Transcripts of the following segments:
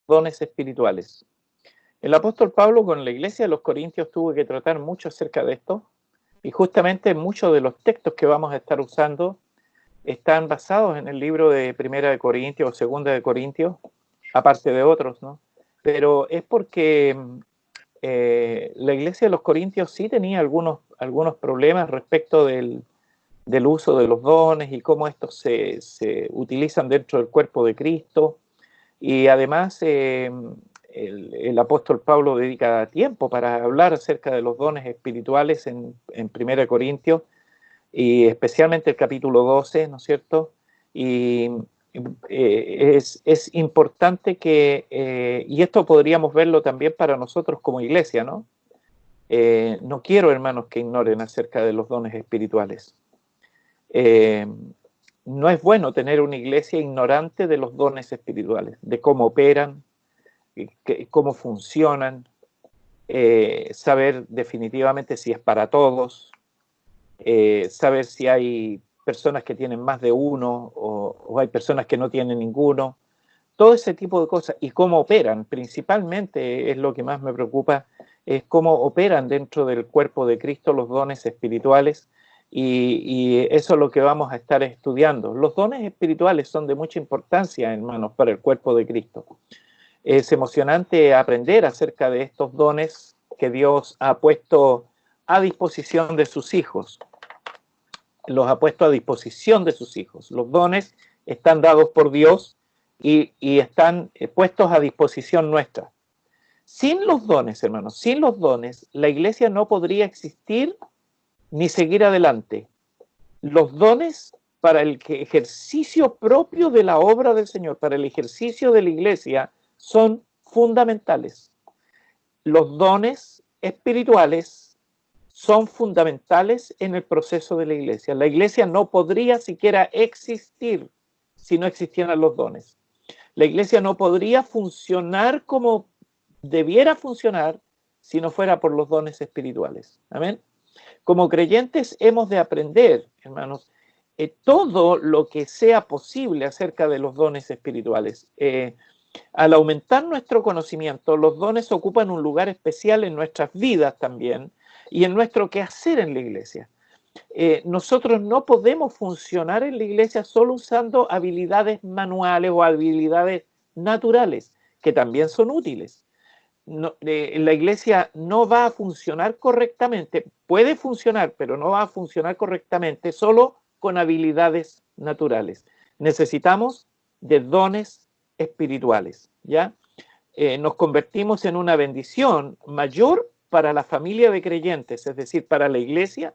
dones espirituales. El apóstol Pablo con la iglesia de los Corintios tuvo que tratar mucho acerca de esto, y justamente muchos de los textos que vamos a estar usando están basados en el libro de Primera de Corintios o Segunda de Corintios, aparte de otros, ¿no? Pero es porque la iglesia de los Corintios sí tenía algunos problemas respecto del uso de los dones y cómo estos se utilizan dentro del cuerpo de Cristo. Y además el apóstol Pablo dedica tiempo para hablar acerca de los dones espirituales en 1 Corintios, y especialmente el capítulo 12, ¿no es cierto? Y es importante que, y esto podríamos verlo también para nosotros como iglesia, ¿no? No quiero, hermanos, que ignoren acerca de los dones espirituales. No es bueno tener una iglesia ignorante de los dones espirituales, de cómo operan, cómo funcionan, saber definitivamente si es para todos, saber si hay personas que tienen más de uno o hay personas que no tienen ninguno, todo ese tipo de cosas, y cómo operan, principalmente es lo que más me preocupa, es cómo operan dentro del cuerpo de Cristo los dones espirituales, y eso es lo que vamos a estar estudiando. Los dones espirituales son de mucha importancia, hermanos, para el cuerpo de Cristo. Es emocionante aprender acerca de estos dones que Dios ha puesto a disposición de sus hijos. Los ha puesto a disposición de sus hijos. Los dones están dados por Dios y están puestos a disposición nuestra. Sin los dones, hermanos, sin los dones, la iglesia no podría existir ni seguir adelante. Los dones para el ejercicio propio de la obra del Señor, para el ejercicio de la iglesia, son fundamentales. Los dones espirituales son fundamentales en el proceso de la iglesia. La iglesia no podría siquiera existir si no existieran los dones. La iglesia no podría funcionar como debiera funcionar si no fuera por los dones espirituales. Amén. Como creyentes hemos de aprender, hermanos, todo lo que sea posible acerca de los dones espirituales. Al aumentar nuestro conocimiento, los dones ocupan un lugar especial en nuestras vidas también y en nuestro quehacer en la iglesia. Nosotros no podemos funcionar en la iglesia solo usando habilidades manuales o habilidades naturales, que también son útiles. No, la iglesia no va a funcionar correctamente, puede funcionar, pero no va a funcionar correctamente solo con habilidades naturales. Necesitamos de dones espirituales, ¿ya? Nos convertimos en una bendición mayor para la familia de creyentes, es decir, para la iglesia,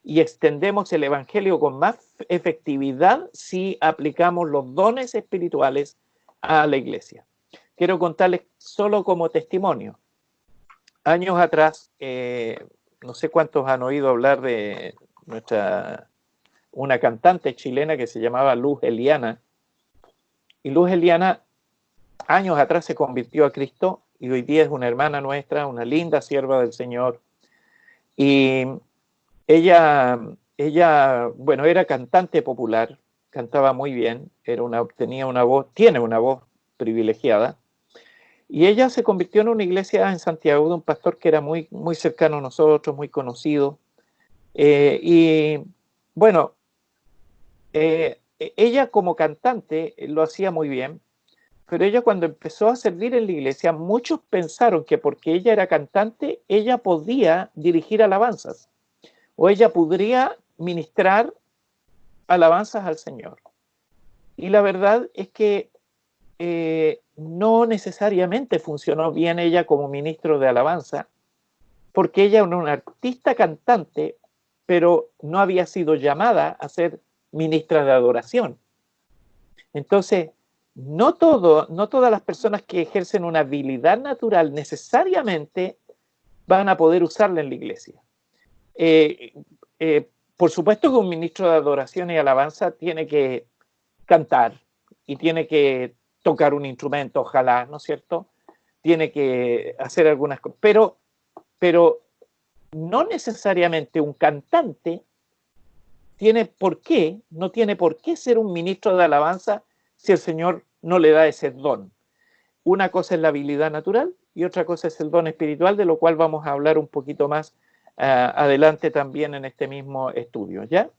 y extendemos el evangelio con más efectividad si aplicamos los dones espirituales a la iglesia. Quiero contarles solo como testimonio. Años atrás, no sé cuántos han oído hablar de una cantante chilena que se llamaba Luz Eliana. Y Luz Eliana, años atrás se convirtió a Cristo y hoy día es una hermana nuestra, una linda sierva del Señor. Y ella, bueno, era cantante popular, cantaba muy bien, tiene una voz privilegiada. Y ella se convirtió en una iglesia en Santiago de un pastor que era muy, muy cercano a nosotros, muy conocido. Y bueno, ella como cantante lo hacía muy bien, pero ella cuando empezó a servir en la iglesia, muchos pensaron que porque ella era cantante, ella podía dirigir alabanzas o ella podría ministrar alabanzas al Señor. Y la verdad es que no necesariamente funcionó bien ella como ministro de alabanza, porque ella era una artista cantante, pero no había sido llamada a ser ministra de adoración. Entonces, no todas las personas que ejercen una habilidad natural necesariamente van a poder usarla en la iglesia. Por supuesto que un ministro de adoración y alabanza tiene que cantar y tiene que tocar un instrumento, ojalá, ¿no es cierto? Tiene que hacer algunas cosas, pero no necesariamente un cantante no tiene por qué ser un ministro de alabanza si el Señor no le da ese don. una cosa es la habilidad natural y otra cosa es el don espiritual, de lo cual vamos a hablar un poquito más adelante también en este mismo estudio, ¿ya?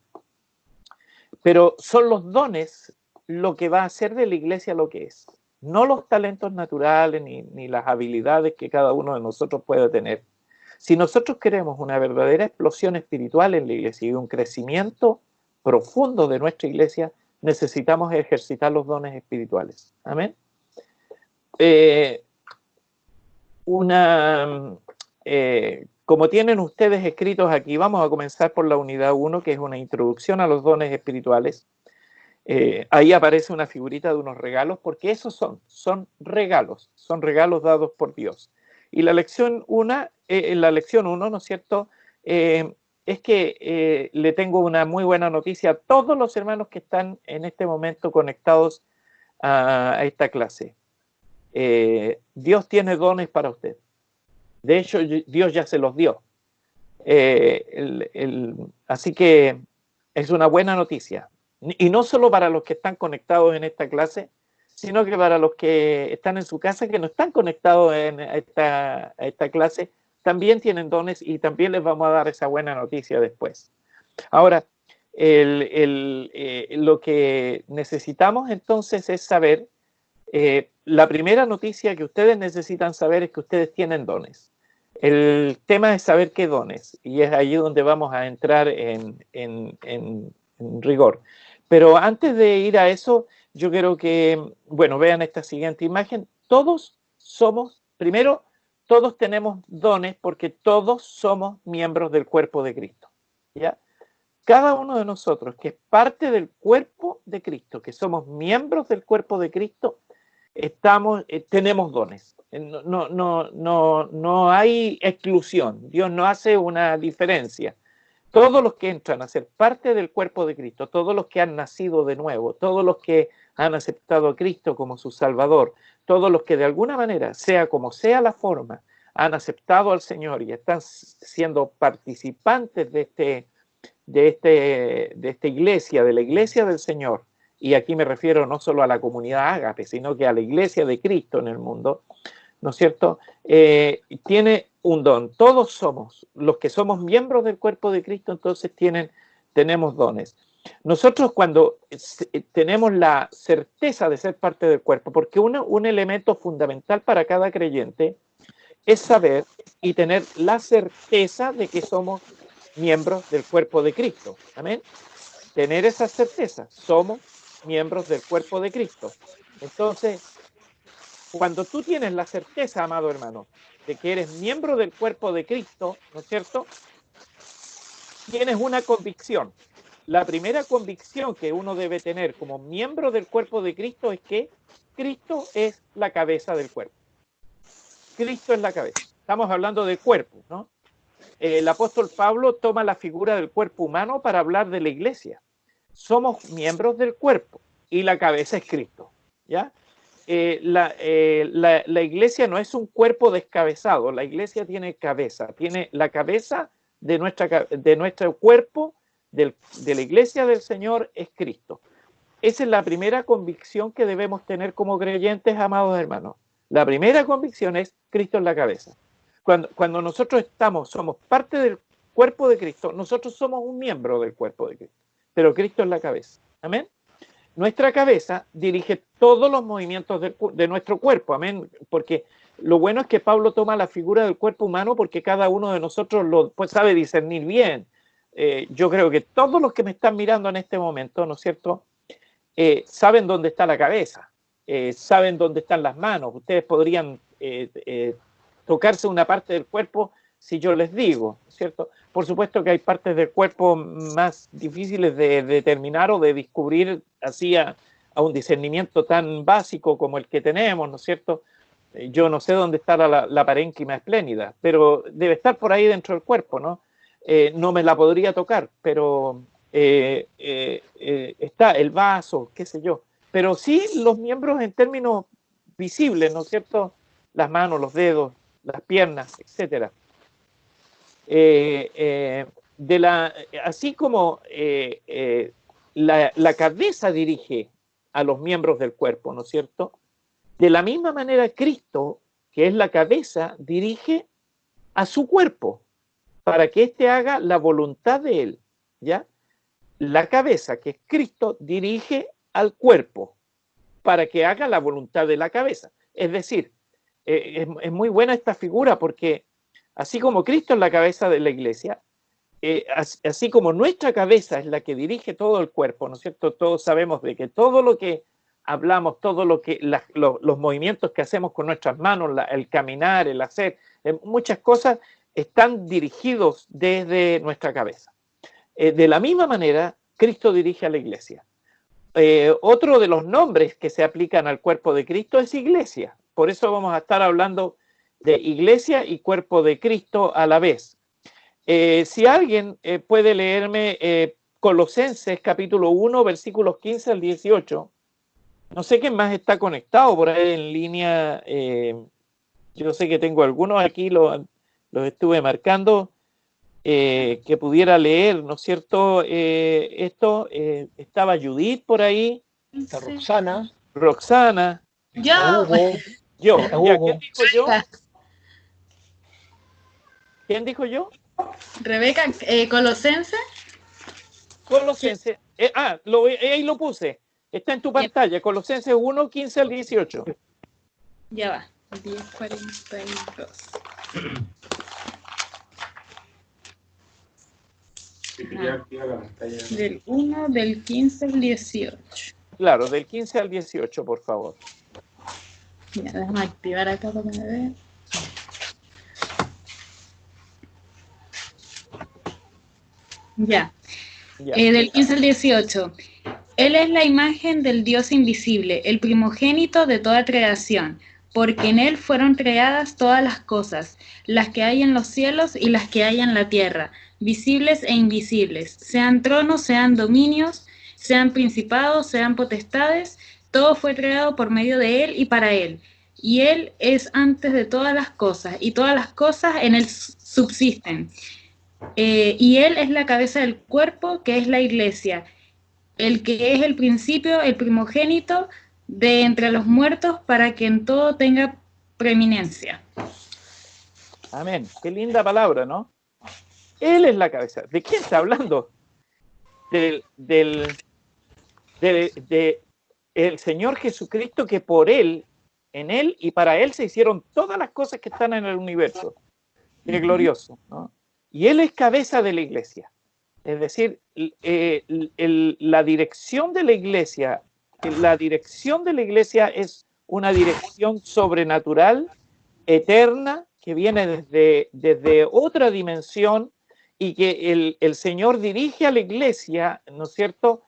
Pero son los dones lo que va a hacer de la iglesia lo que es, no los talentos naturales ni las habilidades que cada uno de nosotros puede tener. Si nosotros queremos una verdadera explosión espiritual en la iglesia y un crecimiento profundo de nuestra iglesia, necesitamos ejercitar los dones espirituales. Amén. Como tienen ustedes escritos aquí, vamos a comenzar por la unidad 1, que es una introducción a los dones espirituales. Ahí aparece una figurita de unos regalos, porque esos son regalos dados por Dios. Y la lección 1, ¿no es cierto?, es que le tengo una muy buena noticia a todos los hermanos que están en este momento conectados a esta clase. Dios tiene dones para usted. De hecho, Dios ya se los dio. Así que es una buena noticia. Y no solo para los que están conectados en esta clase, sino que para los que están en su casa, que no están conectados a esta clase, también tienen dones y también les vamos a dar esa buena noticia después. Ahora, lo que necesitamos entonces es saber, la primera noticia que ustedes necesitan saber es que ustedes tienen dones. El tema es saber qué dones, y es allí donde vamos a entrar en rigor. Pero antes de ir a eso, yo quiero que, bueno, vean esta siguiente imagen. Todos somos, primero, todos tenemos dones porque todos somos miembros del cuerpo de Cristo, ¿ya? Cada uno de nosotros que es parte del cuerpo de Cristo, que somos miembros del cuerpo de Cristo, tenemos dones. No hay exclusión. Dios no hace una diferencia. Todos los que entran a ser parte del cuerpo de Cristo, todos los que han nacido de nuevo, todos los que han aceptado a Cristo como su Salvador, todos los que de alguna manera, sea como sea la forma, han aceptado al Señor y están siendo participantes de esta iglesia, de la iglesia del Señor, y aquí me refiero no solo a la comunidad Ágape, sino que a la iglesia de Cristo en el mundo, ¿no es cierto? Tiene un don. Todos somos, los que somos miembros del cuerpo de Cristo, entonces tenemos dones. Nosotros cuando tenemos la certeza de ser parte del cuerpo, porque un elemento fundamental para cada creyente es saber y tener la certeza de que somos miembros del cuerpo de Cristo. Amén. Tener esa certeza, somos miembros del cuerpo de Cristo. Entonces, cuando tú tienes la certeza, amado hermano, de que eres miembro del cuerpo de Cristo, ¿no es cierto?, tienes una convicción. La primera convicción que uno debe tener como miembro del cuerpo de Cristo es que Cristo es la cabeza del cuerpo. Cristo es la cabeza. Estamos hablando del cuerpo, ¿no? El apóstol Pablo toma la figura del cuerpo humano para hablar de la iglesia. Somos miembros del cuerpo y la cabeza es Cristo, ¿ya? La iglesia no es un cuerpo descabezado, la iglesia tiene cabeza, tiene la cabeza de nuestro cuerpo, de la iglesia del Señor, es Cristo. Esa es la primera convicción que debemos tener como creyentes, amados hermanos. La primera convicción es Cristo en la cabeza. Cuando nosotros somos parte del cuerpo de Cristo, nosotros somos un miembro del cuerpo de Cristo, pero Cristo es la cabeza. Amén. Nuestra cabeza dirige todos los movimientos de nuestro cuerpo, amén, porque lo bueno es que Pablo toma la figura del cuerpo humano porque cada uno de nosotros pues, sabe discernir bien. Yo creo que todos los que me están mirando en este momento, ¿no es cierto?, saben dónde está la cabeza, saben dónde están las manos. Ustedes podrían tocarse una parte del cuerpo si yo les digo, ¿cierto? Por supuesto que hay partes del cuerpo más difíciles de determinar o de descubrir así a un discernimiento tan básico como el que tenemos, ¿no es cierto? Yo no sé dónde está la parénquima esplénida, pero debe estar por ahí dentro del cuerpo, ¿no? No me la podría tocar, pero está el vaso, qué sé yo. Pero sí los miembros en términos visibles, ¿no es cierto? Las manos, los dedos, las piernas, etcétera. Así como la cabeza dirige a los miembros del cuerpo, ¿no es cierto? De la misma manera, Cristo, que es la cabeza, dirige a su cuerpo para que éste haga la voluntad de él, ¿ya? La cabeza, que es Cristo, dirige al cuerpo para que haga la voluntad de la cabeza. Es decir, es muy buena esta figura porque así como Cristo es la cabeza de la iglesia, así como nuestra cabeza es la que dirige todo el cuerpo, ¿no es cierto? Todos sabemos de que todo lo que hablamos, todo lo que los movimientos que hacemos con nuestras manos, el caminar, el hacer, muchas cosas están dirigidos desde nuestra cabeza. De la misma manera, Cristo dirige a la iglesia. Otro de los nombres que se aplican al cuerpo de Cristo es iglesia. Por eso vamos a estar hablando de iglesia y cuerpo de Cristo a la vez. Si alguien puede leerme Colosenses capítulo 1, versículos 15 al 18. No sé quién más está conectado por ahí en línea. Yo sé que tengo algunos aquí, los estuve marcando, que pudiera leer, ¿no es cierto? Esto, estaba Judith por ahí. Está Roxana. Roxana. Yo. Yo. Hugo. Ya, ¿quién dijo yo? ¿Quién dijo yo? Rebeca, Colosense. Colosenses. Ahí lo puse. Está en tu pantalla. Colosenses 1, 15 al 18. Ya va. 10:42. Del 1, del 15 al 18. Claro, del 15 al 18, por favor. Ya, déjame activar acá para que me vean. Ya. Ya. Del 15 al 18. Él es la imagen del Dios invisible, el primogénito de toda creación, porque en él fueron creadas todas las cosas, las que hay en los cielos y las que hay en la tierra, visibles e invisibles, sean tronos, sean dominios, sean principados, sean potestades, todo fue creado por medio de él y para él. Y él es antes de todas las cosas, y todas las cosas en él subsisten. Y él es la cabeza del cuerpo, que es la iglesia, el que es el principio, el primogénito de entre los muertos, para que en todo tenga preeminencia. Amén. Qué linda palabra, ¿no? Él es la cabeza. ¿De quién está hablando? El Señor Jesucristo, que por él, en él y para él se hicieron todas las cosas que están en el universo. Qué glorioso, ¿no? Y él es cabeza de la iglesia. Es decir, la dirección de la iglesia es una dirección sobrenatural, eterna, que viene desde otra dimensión y que el Señor dirige a la iglesia, ¿no es cierto?,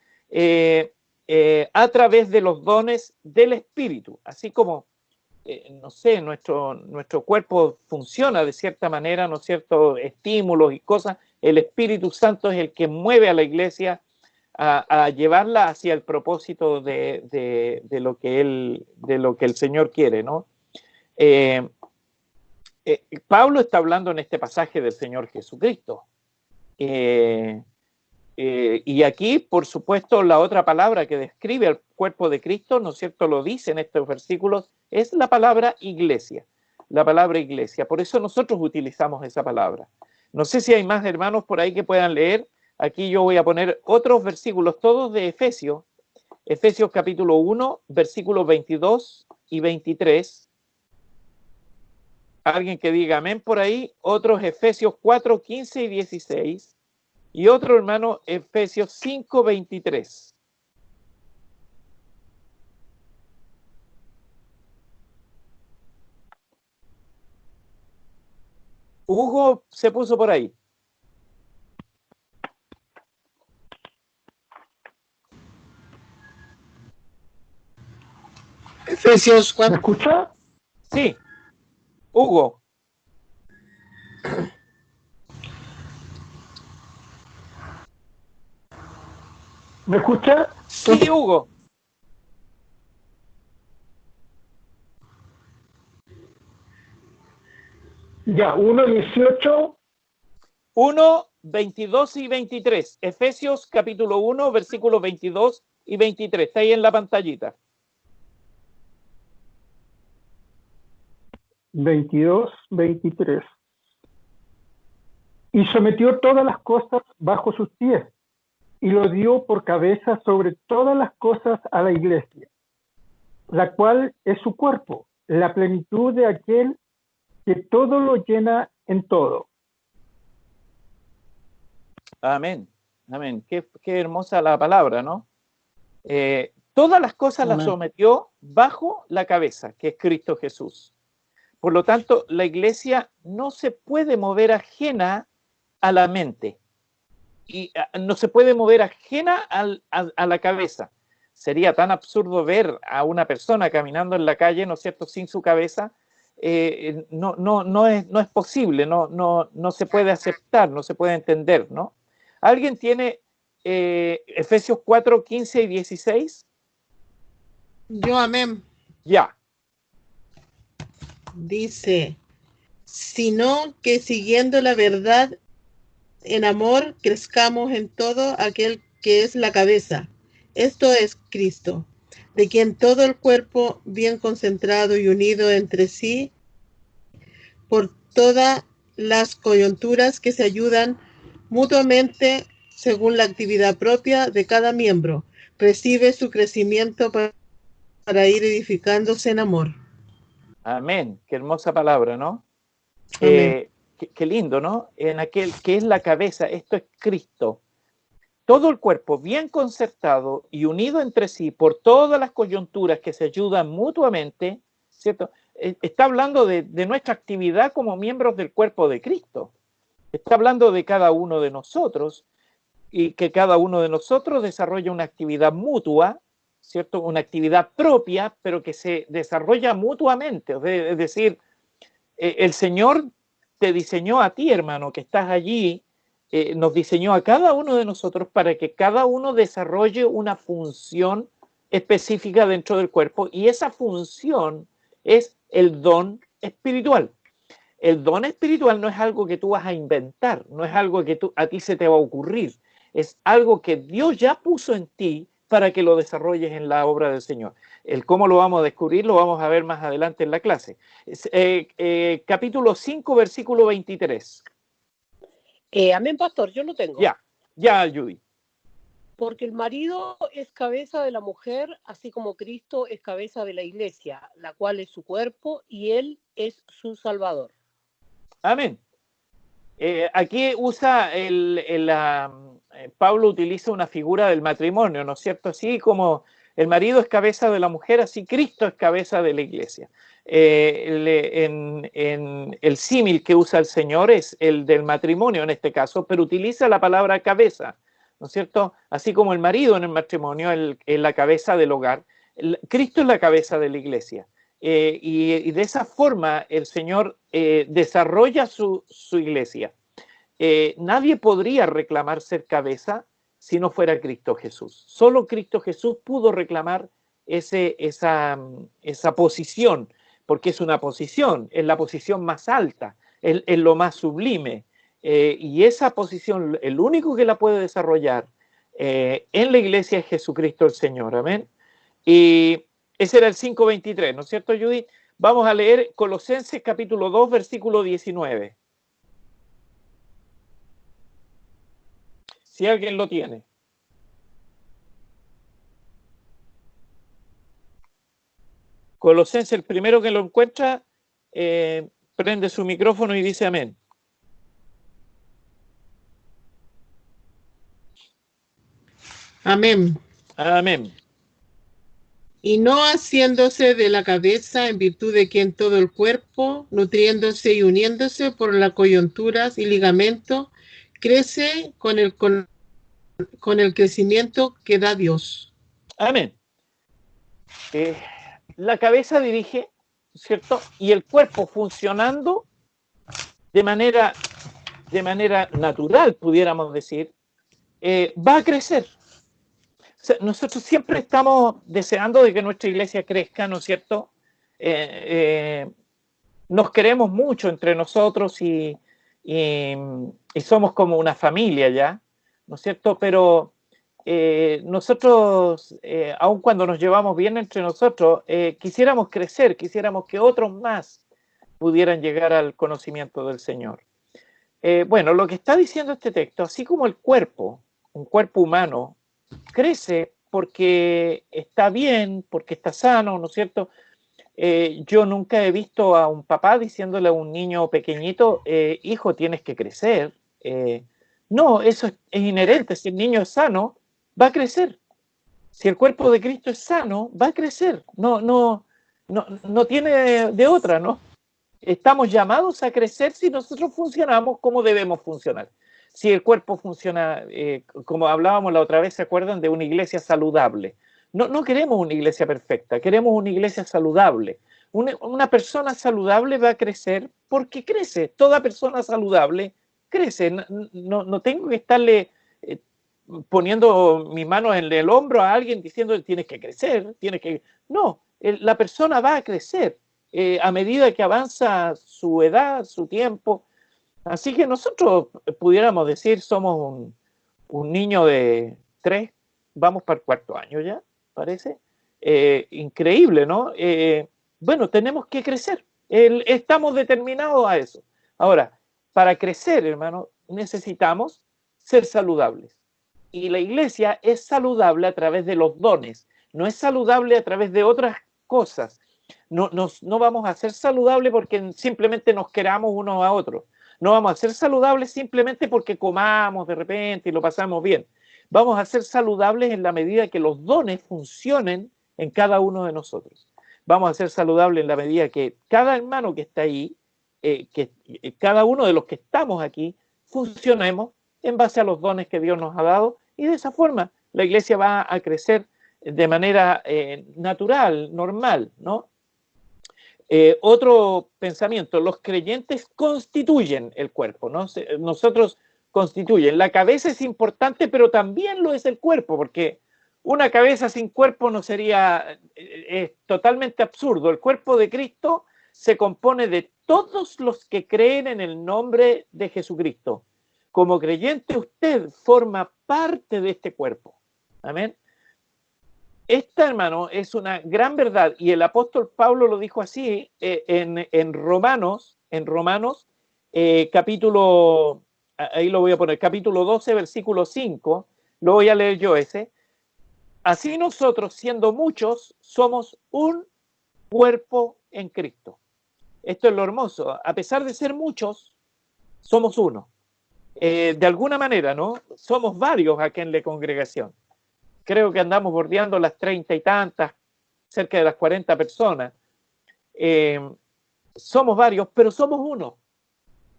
a través de los dones del Espíritu. Así como, no sé, nuestro cuerpo funciona de cierta manera, ¿no es cierto?, estímulos y cosas. El Espíritu Santo es el que mueve a la iglesia a llevarla hacia el propósito de lo que el Señor quiere, ¿no? Pablo está hablando en este pasaje del Señor Jesucristo. Y aquí, por supuesto, la otra palabra que describe al cuerpo de Cristo, ¿no es cierto?, lo dice en estos versículos, es la palabra iglesia. La palabra iglesia. Por eso nosotros utilizamos esa palabra. No sé si hay más hermanos por ahí que puedan leer. Aquí yo voy a poner otros versículos, todos de Efesios. Efesios capítulo 1, versículos 22 y 23. Alguien que diga amén por ahí. Otros Efesios 4, 15 y 16. Y otro hermano, Efesios 5, 23. Hugo se puso por ahí. Efesios, ¿me escucha? Sí, Hugo. ¿Me escucha? Sí, Hugo. Ya, 1:18. 1, 22 y 23. Efesios capítulo 1, versículos 22 y 23. Está ahí en la pantallita. 22, 23. Y sometió todas las cosas bajo sus pies, y lo dio por cabeza sobre todas las cosas a la iglesia, la cual es su cuerpo, la plenitud de aquel que todo lo llena en todo. Amén, amén. Qué hermosa la palabra, ¿no? Todas las cosas las sometió bajo la cabeza, que es Cristo Jesús. Por lo tanto, la iglesia no se puede mover ajena a la mente y no se puede mover ajena a la cabeza. Sería tan absurdo ver a una persona caminando en la calle, ¿no es cierto?, sin su cabeza. No es posible, no se puede aceptar, no se puede entender, ¿no? ¿Alguien tiene Efesios 4, 15 y 16? Yo, amén. Ya. Dice, sino que siguiendo la verdad en amor, crezcamos en todo aquel que es la cabeza. Esto es Cristo, de quien todo el cuerpo, bien concentrado y unido entre sí, por todas las coyunturas que se ayudan mutuamente según la actividad propia de cada miembro, recibe su crecimiento para ir edificándose en amor. Amén. Qué hermosa palabra, ¿no? Amén. Qué lindo, ¿no? En aquel que es la cabeza, esto es Cristo. Todo el cuerpo bien concertado y unido entre sí por todas las coyunturas que se ayudan mutuamente, ¿cierto? Está hablando de nuestra actividad como miembros del cuerpo de Cristo. Está hablando de cada uno de nosotros y que cada uno de nosotros desarrolla una actividad mutua, ¿cierto? Una actividad propia, pero que se desarrolla mutuamente. Es decir, el Señor te diseñó a ti, hermano, que estás allí, nos diseñó a cada uno de nosotros para que cada uno desarrolle una función específica dentro del cuerpo, y esa función es el don espiritual. El don espiritual no es algo que tú vas a inventar, no es algo que a ti se te va a ocurrir, es algo que Dios ya puso en ti para que lo desarrolles en la obra del Señor. El cómo lo vamos a descubrir lo vamos a ver más adelante en la clase. Capítulo 5, versículo 23. Amén, pastor, yo lo tengo. Ya, Judy. Porque el marido es cabeza de la mujer, así como Cristo es cabeza de la iglesia, la cual es su cuerpo, y él es su salvador. Amén. Aquí usa Pablo utiliza una figura del matrimonio, ¿no es cierto? Así como el marido es cabeza de la mujer, así Cristo es cabeza de la iglesia. El símil que usa el Señor es el del matrimonio en este caso, pero utiliza la palabra cabeza, ¿no es cierto? Así como el marido en el matrimonio es la cabeza del hogar, Cristo es la cabeza de la iglesia. Y de esa forma el Señor desarrolla su iglesia. Nadie podría reclamar ser cabeza si no fuera Cristo Jesús. Solo Cristo Jesús pudo reclamar esa posición, porque es una posición, es la posición más alta, es lo más sublime. Y esa posición, el único que la puede desarrollar en la iglesia es Jesucristo el Señor. Amén. Y ese era el 5:23, ¿no es cierto, Judith? Vamos a leer Colosenses capítulo 2, versículo 19. Si alguien lo tiene. Colosenses, el primero que lo encuentra, prende su micrófono y dice amén. Amén. Amén. Y no haciéndose de la cabeza, en virtud de quien todo el cuerpo, nutriéndose y uniéndose por las coyunturas y ligamentos, crece con el crecimiento que da Dios. Amén. La cabeza dirige, ¿cierto? Y el cuerpo funcionando de manera natural, pudiéramos decir, va a crecer. O sea, nosotros siempre estamos deseando de que nuestra iglesia crezca, ¿no es cierto? Nos queremos mucho entre nosotros y somos como una familia ya, ¿no es cierto? Pero nosotros, aun cuando nos llevamos bien entre nosotros, quisiéramos crecer, quisiéramos que otros más pudieran llegar al conocimiento del Señor. Bueno, lo que está diciendo este texto, así como el cuerpo, un cuerpo humano, crece porque está bien, porque está sano, ¿no es cierto? Yo nunca he visto a un papá diciéndole a un niño pequeñito, hijo, tienes que crecer. No, eso es inherente. Si el niño es sano, va a crecer. Si el cuerpo de Cristo es sano, va a crecer. No tiene de otra, ¿no? Estamos llamados a crecer si nosotros funcionamos como debemos funcionar. Si el cuerpo funciona, como hablábamos la otra vez, ¿se acuerdan de una iglesia saludable? No queremos una iglesia perfecta, queremos una iglesia saludable. Una persona saludable va a crecer porque crece. Toda persona saludable crece. No tengo que estarle poniendo mis manos en el hombro a alguien diciendo tienes que crecer, tienes que... No, la persona va a crecer a medida que avanza su edad, su tiempo. Así que nosotros pudiéramos decir somos un niño de 3, vamos para el 4º año ya, parece. Increíble, ¿no? Bueno, tenemos que crecer. Estamos determinados a eso. Ahora, para crecer, hermano, necesitamos ser saludables. Y la iglesia es saludable a través de los dones, no es saludable a través de otras cosas. No vamos a ser saludables porque simplemente nos queramos unos a otros. No vamos a ser saludables simplemente porque comamos de repente y lo pasamos bien. Vamos a ser saludables en la medida que los dones funcionen en cada uno de nosotros. Vamos a ser saludables en la medida que cada hermano que está ahí, cada uno de los que estamos aquí, funcionemos en base a los dones que Dios nos ha dado, y de esa forma la iglesia va a crecer de manera natural, normal, ¿no? Otro pensamiento, los creyentes constituyen el cuerpo, ¿no? Nosotros constituyen. La cabeza es importante, pero también lo es el cuerpo, porque una cabeza sin cuerpo no sería, es totalmente absurdo. El cuerpo de Cristo se compone de todos los que creen en el nombre de Jesucristo. Como creyente, usted forma parte de este cuerpo. Amén. Esta, hermano, es una gran verdad, y el apóstol Pablo lo dijo así en Romanos, capítulo, ahí lo voy a poner, capítulo 12, versículo 5, lo voy a leer yo ese. Así nosotros, siendo muchos, somos un cuerpo en Cristo. Esto es lo hermoso. A pesar de ser muchos, somos uno. De alguna manera, ¿no? Somos varios aquí en la congregación. Creo que andamos bordeando las 30 y tantas, cerca de las 40 personas. Somos varios, pero somos uno.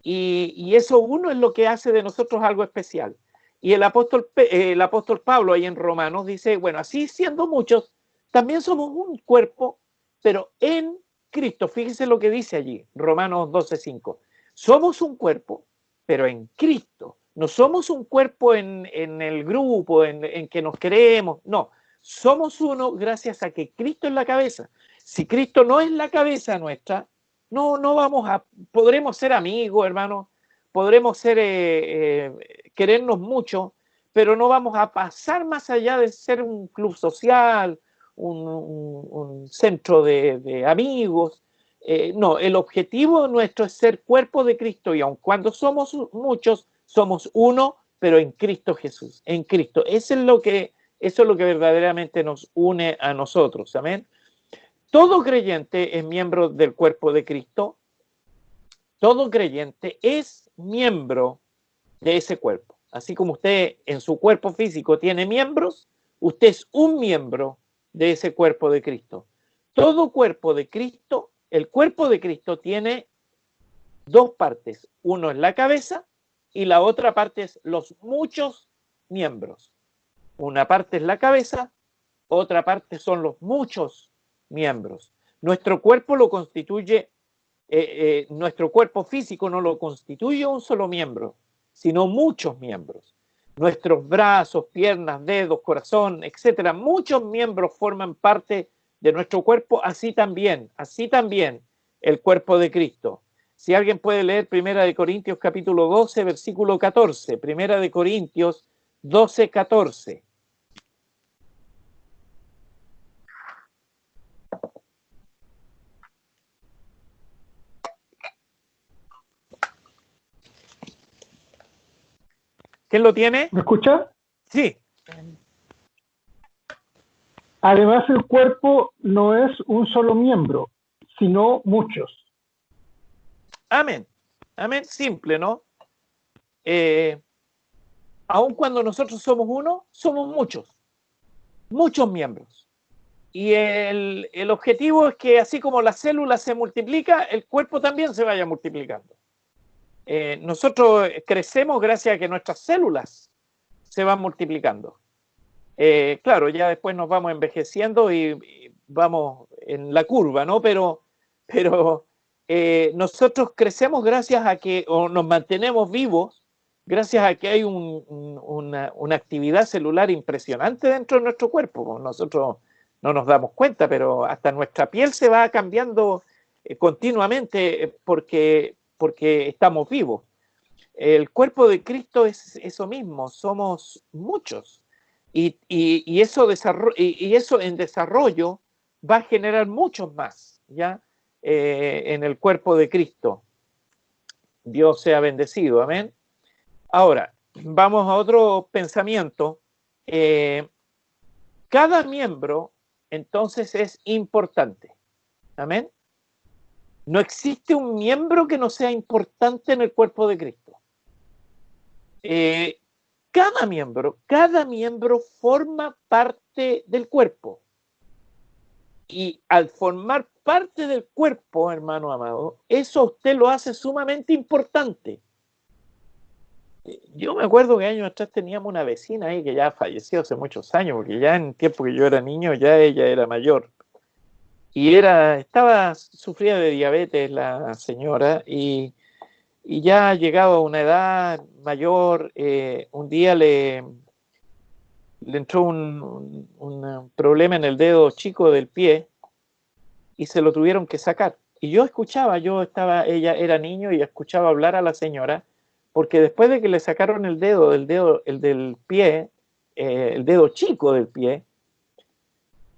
Y eso uno es lo que hace de nosotros algo especial. Y el apóstol Pablo ahí en Romanos dice, bueno, así siendo muchos, también somos un cuerpo, pero en Cristo. Fíjense lo que dice allí, Romanos 12:5. Somos un cuerpo, pero en Cristo. No somos un cuerpo en el grupo, en que nos queremos. No, somos uno gracias a que Cristo es la cabeza. Si Cristo no es la cabeza nuestra, no podremos ser amigos, hermanos, podremos ser, querernos mucho, pero no vamos a pasar más allá de ser un club social, un centro de amigos. No, el objetivo nuestro es ser cuerpo de Cristo, y aun cuando somos muchos, somos uno, pero en Cristo Jesús, en Cristo. Eso es lo que verdaderamente nos une a nosotros. Amén. Todo creyente es miembro del cuerpo de Cristo. Todo creyente es miembro de ese cuerpo. Así como usted en su cuerpo físico tiene miembros, usted es un miembro de ese cuerpo de Cristo. Todo cuerpo de Cristo, el cuerpo de Cristo tiene dos partes. Uno es la cabeza y la otra parte es los muchos miembros. Una parte es la cabeza, otra parte son los muchos miembros. Nuestro cuerpo lo constituye, nuestro cuerpo físico no lo constituye un solo miembro, sino muchos miembros. Nuestros brazos, piernas, dedos, corazón, etcétera, muchos miembros forman parte de nuestro cuerpo, así también el cuerpo de Cristo. Si alguien puede leer 1 Corintios capítulo 12, versículo 14, 1 Corintios 12, 14. ¿Quién lo tiene? ¿Me escucha? Sí. Además, el cuerpo no es un solo miembro, sino muchos. Amén. Amén, simple, ¿no? Aun cuando nosotros somos uno, somos muchos miembros. Y el objetivo es que así como la célula se multiplica, el cuerpo también se vaya multiplicando. Nosotros crecemos gracias a que nuestras células se van multiplicando. Claro, ya después nos vamos envejeciendo y vamos en la curva, ¿no? Pero nosotros crecemos gracias a que, o nos mantenemos vivos, gracias a que hay una actividad celular impresionante dentro de nuestro cuerpo. Nosotros no nos damos cuenta, pero hasta nuestra piel se va cambiando continuamente porque estamos vivos. El cuerpo de Cristo es eso mismo, somos muchos. Y eso en desarrollo va a generar muchos más, ¿ya? En el cuerpo de Cristo. Dios sea bendecido, amén. Ahora, vamos a otro pensamiento. Cada miembro, entonces, es importante, amén. No existe un miembro que no sea importante en el cuerpo de Cristo. Cada miembro forma parte del cuerpo. Y al formar parte del cuerpo, hermano amado, eso a usted lo hace sumamente importante. Yo me acuerdo que años atrás teníamos una vecina ahí que ya falleció hace muchos años, porque ya en el tiempo que yo era niño, ya ella era mayor. Y sufría de diabetes la señora, y ya llegaba a una edad mayor. Un día le entró un problema en el dedo chico del pie y se lo tuvieron que sacar. Y ella era niño y escuchaba hablar a la señora, porque después de que le sacaron el del pie, el dedo chico del pie,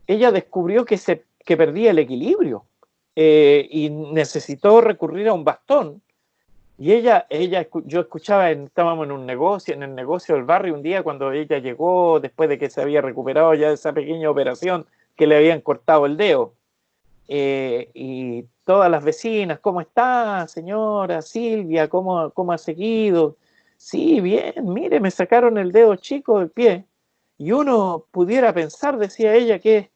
ella descubrió que perdía el equilibrio y necesitó recurrir a un bastón. Y yo escuchaba, estábamos en el negocio del barrio un día cuando ella llegó, después de que se había recuperado ya de esa pequeña operación que le habían cortado el dedo. Y todas las vecinas, ¿cómo está, señora Silvia? ¿Cómo ha seguido? Sí, bien, mire, me sacaron el dedo chico del pie. Y uno pudiera pensar, decía ella, que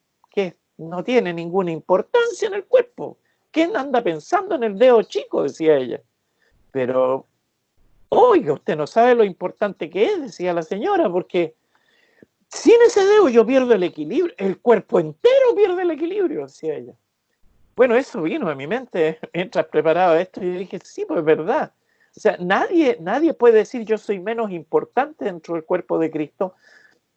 no tiene ninguna importancia en el cuerpo. ¿Quién anda pensando en el dedo chico?, decía ella. Pero, oiga, usted no sabe lo importante que es, decía la señora, porque sin ese dedo yo pierdo el equilibrio, el cuerpo entero pierde el equilibrio, decía ella. Bueno, eso vino a mi mente mientras preparaba esto, y yo dije, sí, pues es verdad. O sea, nadie puede decir yo soy menos importante dentro del cuerpo de Cristo,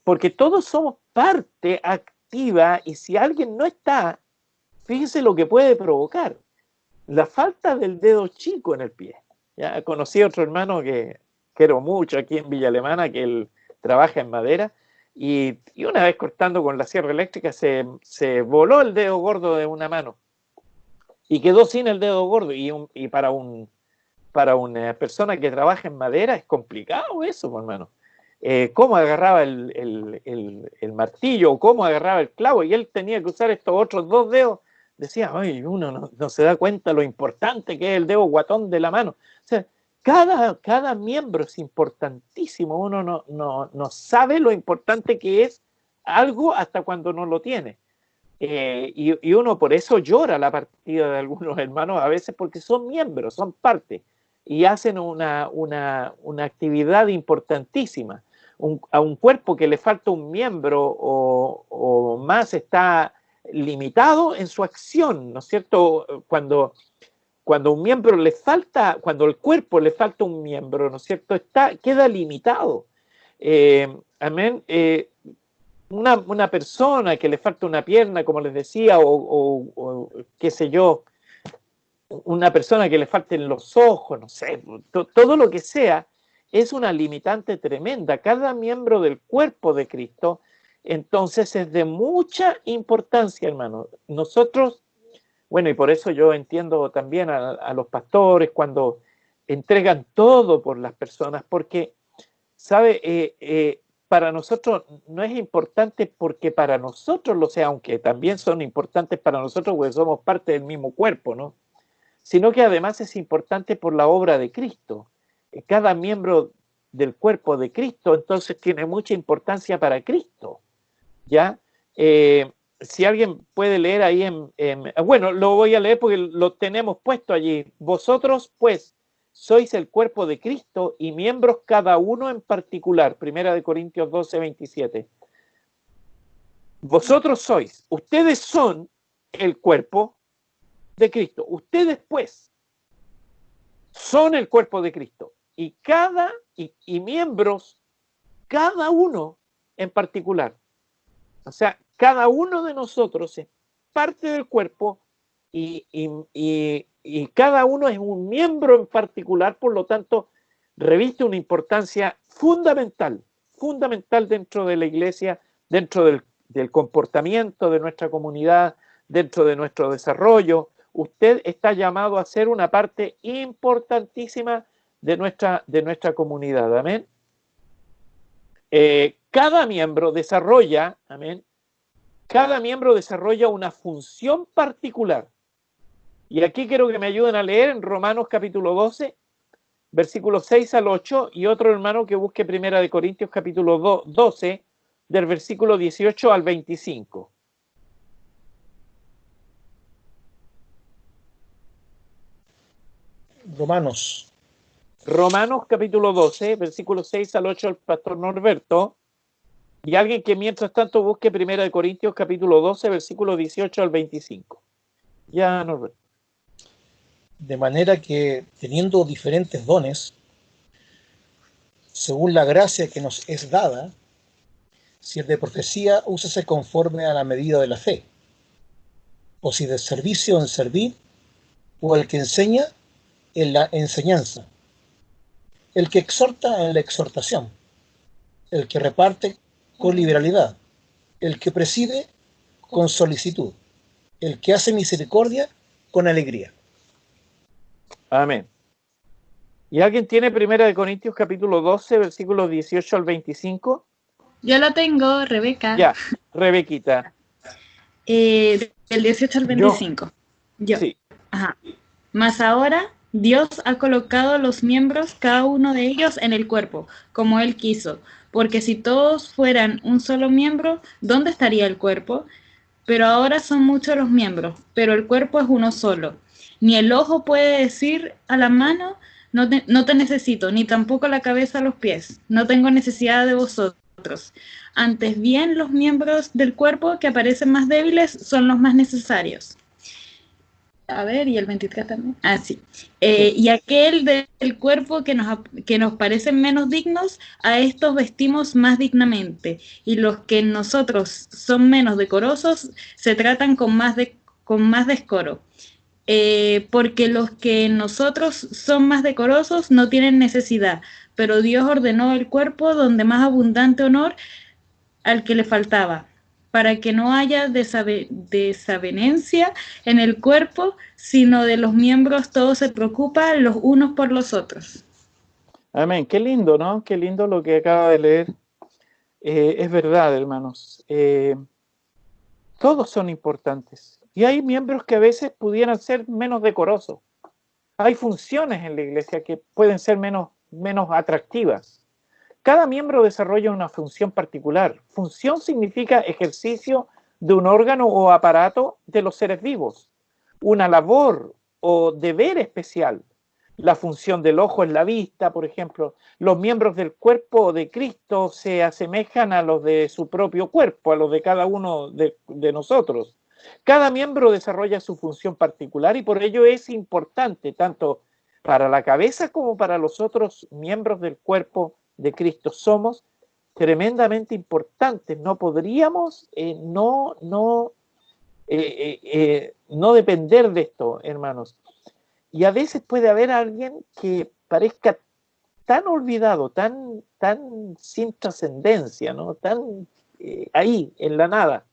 porque todos somos parte activa, y si alguien no está, fíjese lo que puede provocar: la falta del dedo chico en el pie. Ya conocí a otro hermano que quiero mucho aquí en Villa Alemana, que él trabaja en madera, y una vez cortando con la sierra eléctrica se voló el dedo gordo de una mano y quedó sin el dedo gordo. Y para una persona que trabaja en madera es complicado eso, hermano. Cómo agarraba el martillo, o cómo agarraba el clavo, y él tenía que usar estos otros dos dedos. Decía, ay, uno no se da cuenta lo importante que es el dedo guatón de la mano. O sea, cada miembro es importantísimo. Uno no sabe lo importante que es algo hasta cuando no lo tiene. Y uno por eso llora la partida de algunos hermanos a veces, porque son miembros, son parte, y hacen una actividad importantísima. A un cuerpo que le falta un miembro o más está limitado en su acción, ¿no es cierto? Cuando un miembro le falta, cuando el cuerpo le falta un miembro, ¿no es cierto?, queda limitado. Amén. Una persona que le falta una pierna, como les decía, o qué sé yo, una persona que le falten los ojos, no sé, todo lo que sea, es una limitante tremenda. Cada miembro del cuerpo de Cristo, entonces, es de mucha importancia, hermano. Nosotros, bueno, y por eso yo entiendo también a los pastores cuando entregan todo por las personas, porque ¿Sabe? Para nosotros no es importante porque para nosotros lo sea, aunque también son importantes para nosotros porque somos parte del mismo cuerpo, ¿no? Sino que además es importante por la obra de Cristo. Cada miembro del cuerpo de Cristo entonces tiene mucha importancia para Cristo, ¿ya? Si alguien puede leer ahí bueno, lo voy a leer porque lo tenemos puesto allí. Vosotros, pues, sois el cuerpo de Cristo y miembros cada uno en particular. 1 Corintios 12, 27. Vosotros sois, ustedes son el cuerpo de Cristo. Ustedes, pues, son el cuerpo de Cristo. Y miembros, cada uno en particular. O sea, cada uno de nosotros es parte del cuerpo y cada uno es un miembro en particular, por lo tanto, reviste una importancia fundamental dentro de la iglesia, dentro del comportamiento de nuestra comunidad, dentro de nuestro desarrollo. Usted está llamado a ser una parte importantísima de nuestra comunidad. Amén. Cada miembro desarrolla, amén, cada miembro desarrolla una función particular. Y aquí quiero que me ayuden a leer en Romanos capítulo 12, versículos 6 al 8, y otro hermano que busque 1 Corintios capítulo 12, del versículo 18 al 25. Romanos capítulo 12, versículos 6 al 8, el pastor Norberto. Y alguien que mientras tanto busque 1 Corintios capítulo 12, versículo 18 al 25. Ya, Norberto. De manera que, teniendo diferentes dones, según la gracia que nos es dada, si el de profecía, úsese conforme a la medida de la fe, o si de servicio en servir, o el que enseña en la enseñanza, el que exhorta en la exhortación, el que reparte con liberalidad, el que preside con solicitud, el que hace misericordia con alegría. Amén. ¿Y alguien tiene 1 Corintios capítulo 12, versículos 18 al 25? Yo lo tengo, Rebeca. Ya, Rebequita. Del 18 al 25. Yo. Sí. Ajá. Mas ahora Dios ha colocado los miembros, cada uno de ellos, en el cuerpo, como Él quiso. Porque si todos fueran un solo miembro, ¿dónde estaría el cuerpo? Pero ahora son muchos los miembros, pero el cuerpo es uno solo. Ni el ojo puede decir a la mano, no te necesito, ni tampoco la cabeza a los pies. No tengo necesidad de vosotros. Antes bien, los miembros del cuerpo que aparecen más débiles son los más necesarios. A ver, y el 23 también. Ah, sí. Y aquel del cuerpo que nos parecen menos dignos, a estos vestimos más dignamente. Y los que en nosotros son menos decorosos, se tratan con más descoro. Porque los que en nosotros son más decorosos no tienen necesidad, pero Dios ordenó el cuerpo donde más abundante honor al que le faltaba, para que no haya desavenencia en el cuerpo, sino de los miembros todos se preocupan los unos por los otros. Amén. Qué lindo, ¿no? Qué lindo lo que acaba de leer. Es verdad, hermanos. Todos son importantes. Y hay miembros que a veces pudieran ser menos decorosos. Hay funciones en la iglesia que pueden ser menos atractivas. Cada miembro desarrolla una función particular. Función significa ejercicio de un órgano o aparato de los seres vivos. Una labor o deber especial. La función del ojo es la vista, por ejemplo. Los miembros del cuerpo de Cristo se asemejan a los de su propio cuerpo, a los de cada uno de nosotros. Cada miembro desarrolla su función particular y por ello es importante tanto para la cabeza como para los otros miembros del cuerpo de Cristo. Somos tremendamente importantes. No podríamos no depender de esto, hermanos. Y a veces puede haber alguien que parezca tan olvidado, tan sin trascendencia, ¿no? Tan ahí, en la nada.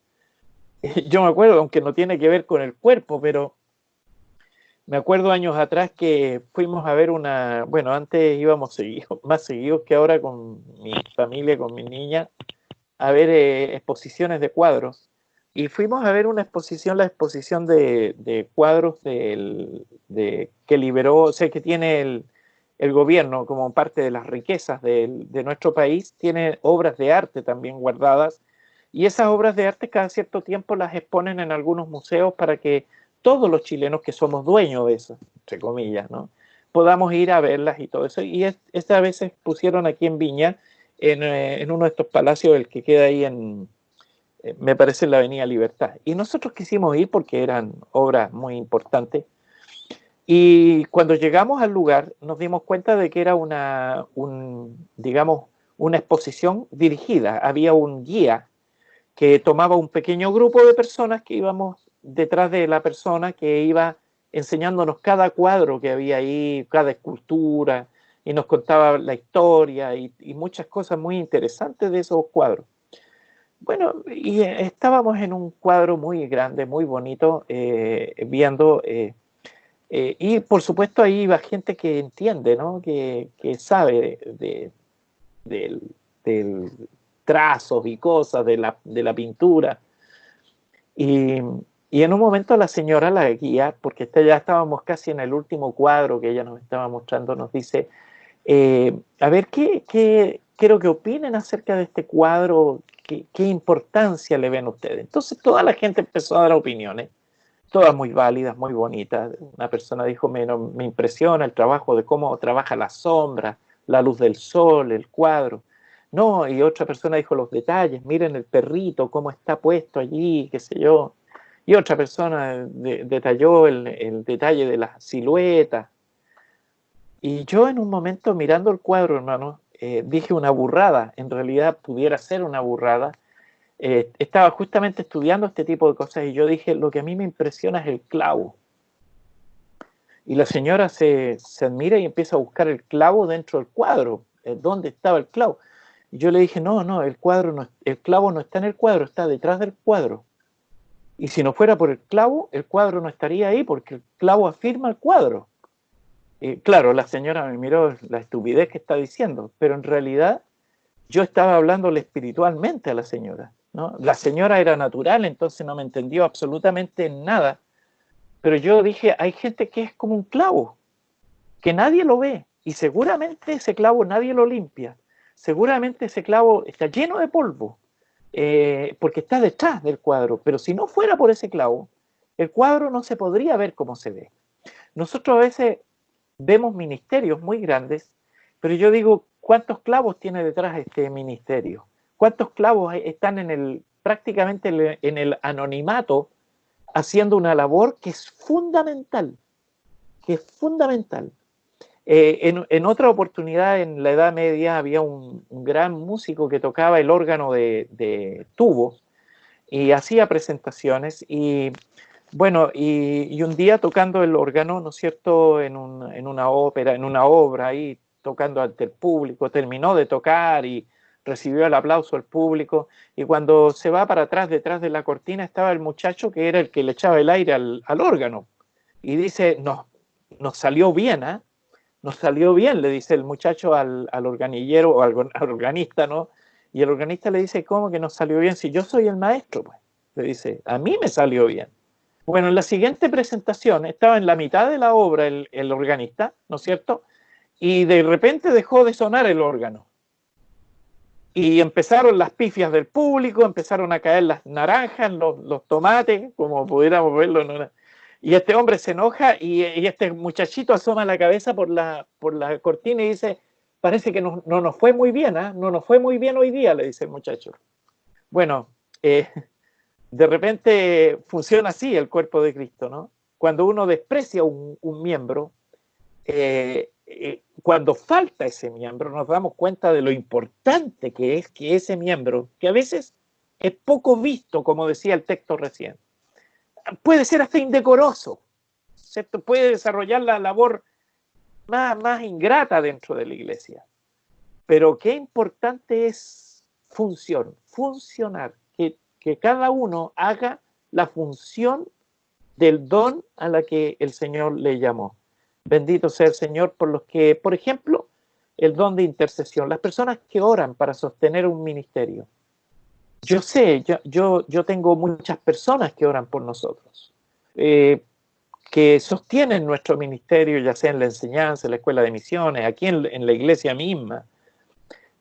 Yo me acuerdo, aunque no tiene que ver con el cuerpo, pero Me acuerdo años atrás que fuimos a ver una, bueno, antes íbamos seguido, más seguidos que ahora con mi familia, con mi niña, a ver exposiciones de cuadros. Y fuimos a ver una exposición, la exposición de cuadros que liberó, o sea, que tiene el gobierno como parte de las riquezas de nuestro país, tiene obras de arte también guardadas. Y esas obras de arte cada cierto tiempo las exponen en algunos museos para que todos los chilenos que somos dueños de eso, entre comillas, ¿no?, podamos ir a verlas y todo eso. Y esta vez se pusieron aquí en Viña, en uno de estos palacios, el que queda ahí me parece en la Avenida Libertad. Y nosotros quisimos ir porque eran obras muy importantes. Y cuando llegamos al lugar nos dimos cuenta de que era digamos, una exposición dirigida. Había un guía que tomaba un pequeño grupo de personas que íbamos detrás de la persona que iba enseñándonos cada cuadro que había ahí, cada escultura, y nos contaba la historia y muchas cosas muy interesantes de esos cuadros. Bueno, y estábamos en un cuadro muy grande, muy bonito, viendo, y por supuesto ahí iba gente que entiende, ¿no?, que sabe del trazos y cosas de la pintura. Y en un momento la señora, la guía, porque ya estábamos casi en el último cuadro que ella nos estaba mostrando, nos dice, a ver, quiero que opinen acerca de este cuadro, qué importancia le ven ustedes. Entonces toda la gente empezó a dar opiniones, todas muy válidas, muy bonitas. Una persona dijo, me impresiona el trabajo de cómo trabaja la sombra, la luz del sol, el cuadro. No, y otra persona dijo los detalles, miren el perrito, cómo está puesto allí, qué sé yo. Y otra persona detalló el detalle de la silueta. Y yo en un momento mirando el cuadro, hermano, dije una burrada, en realidad pudiera ser una burrada. Estaba justamente estudiando este tipo de cosas y yo dije, lo que a mí me impresiona es el clavo. Y la señora se admira y empieza a buscar el clavo dentro del cuadro. ¿Dónde estaba el clavo? Y yo le dije, no, el clavo no está en el cuadro, está detrás del cuadro. Y si no fuera por el cuadro no estaría ahí porque el clavo afirma el cuadro. Claro, la señora me miró la estupidez que está diciendo, pero en realidad yo estaba hablándole espiritualmente a la señora, ¿no? La señora era natural, entonces no me entendió absolutamente nada. Pero yo dije, hay gente que es como un clavo, que nadie lo ve, y seguramente ese clavo nadie lo limpia. Seguramente ese clavo está lleno de polvo, porque está detrás del cuadro. Pero si no fuera por ese clavo, el cuadro no se podría ver como se ve. Nosotros a veces vemos ministerios muy grandes, pero yo digo, ¿cuántos clavos tiene detrás este ministerio? ¿Cuántos clavos están prácticamente en el anonimato, haciendo una labor que es fundamental? Que es fundamental. En otra oportunidad, en la Edad Media, había un gran músico que tocaba el órgano de tubo y hacía presentaciones. Y bueno, y un día tocando el órgano, ¿no es cierto?, en una ópera, en una obra, ahí tocando ante el público, terminó de tocar y recibió el aplauso del público. Y cuando se va para atrás, detrás de la cortina, estaba el muchacho que era el que le echaba el aire al órgano. Y dice, no, nos salió bien, ¿eh? Nos salió bien, le dice el muchacho al organillero o al organista, ¿no? Y el organista le dice, ¿cómo que nos salió bien? Si yo soy el maestro, pues. Le dice, a mí me salió bien. Bueno, en la siguiente presentación estaba en la mitad de la obra el organista, ¿no es cierto? Y de repente dejó de sonar el órgano. Y empezaron las pifias del público, empezaron a caer las naranjas, los tomates, como pudiéramos verlo, ¿no? Y este hombre se enoja y este muchachito asoma la cabeza por la cortina y dice, parece que no nos fue muy bien, ¿eh? No nos fue muy bien hoy día, le dice el muchacho. Bueno, de repente funciona así el cuerpo de Cristo, ¿no? Cuando uno desprecia un miembro, cuando falta ese miembro, nos damos cuenta de lo importante que es que ese miembro, que a veces es poco visto, como decía el texto recién, puede ser hasta indecoroso, ¿cierto? Puede desarrollar la labor más ingrata dentro de la iglesia. Pero qué importante es funcionar, que cada uno haga la función del don a la que el Señor le llamó. Bendito sea el Señor por los que, por ejemplo, el don de intercesión, las personas que oran para sostener un ministerio. Yo sé, yo tengo muchas personas que oran por nosotros, que sostienen nuestro ministerio, ya sea en la enseñanza, en la escuela de misiones, aquí en la iglesia misma,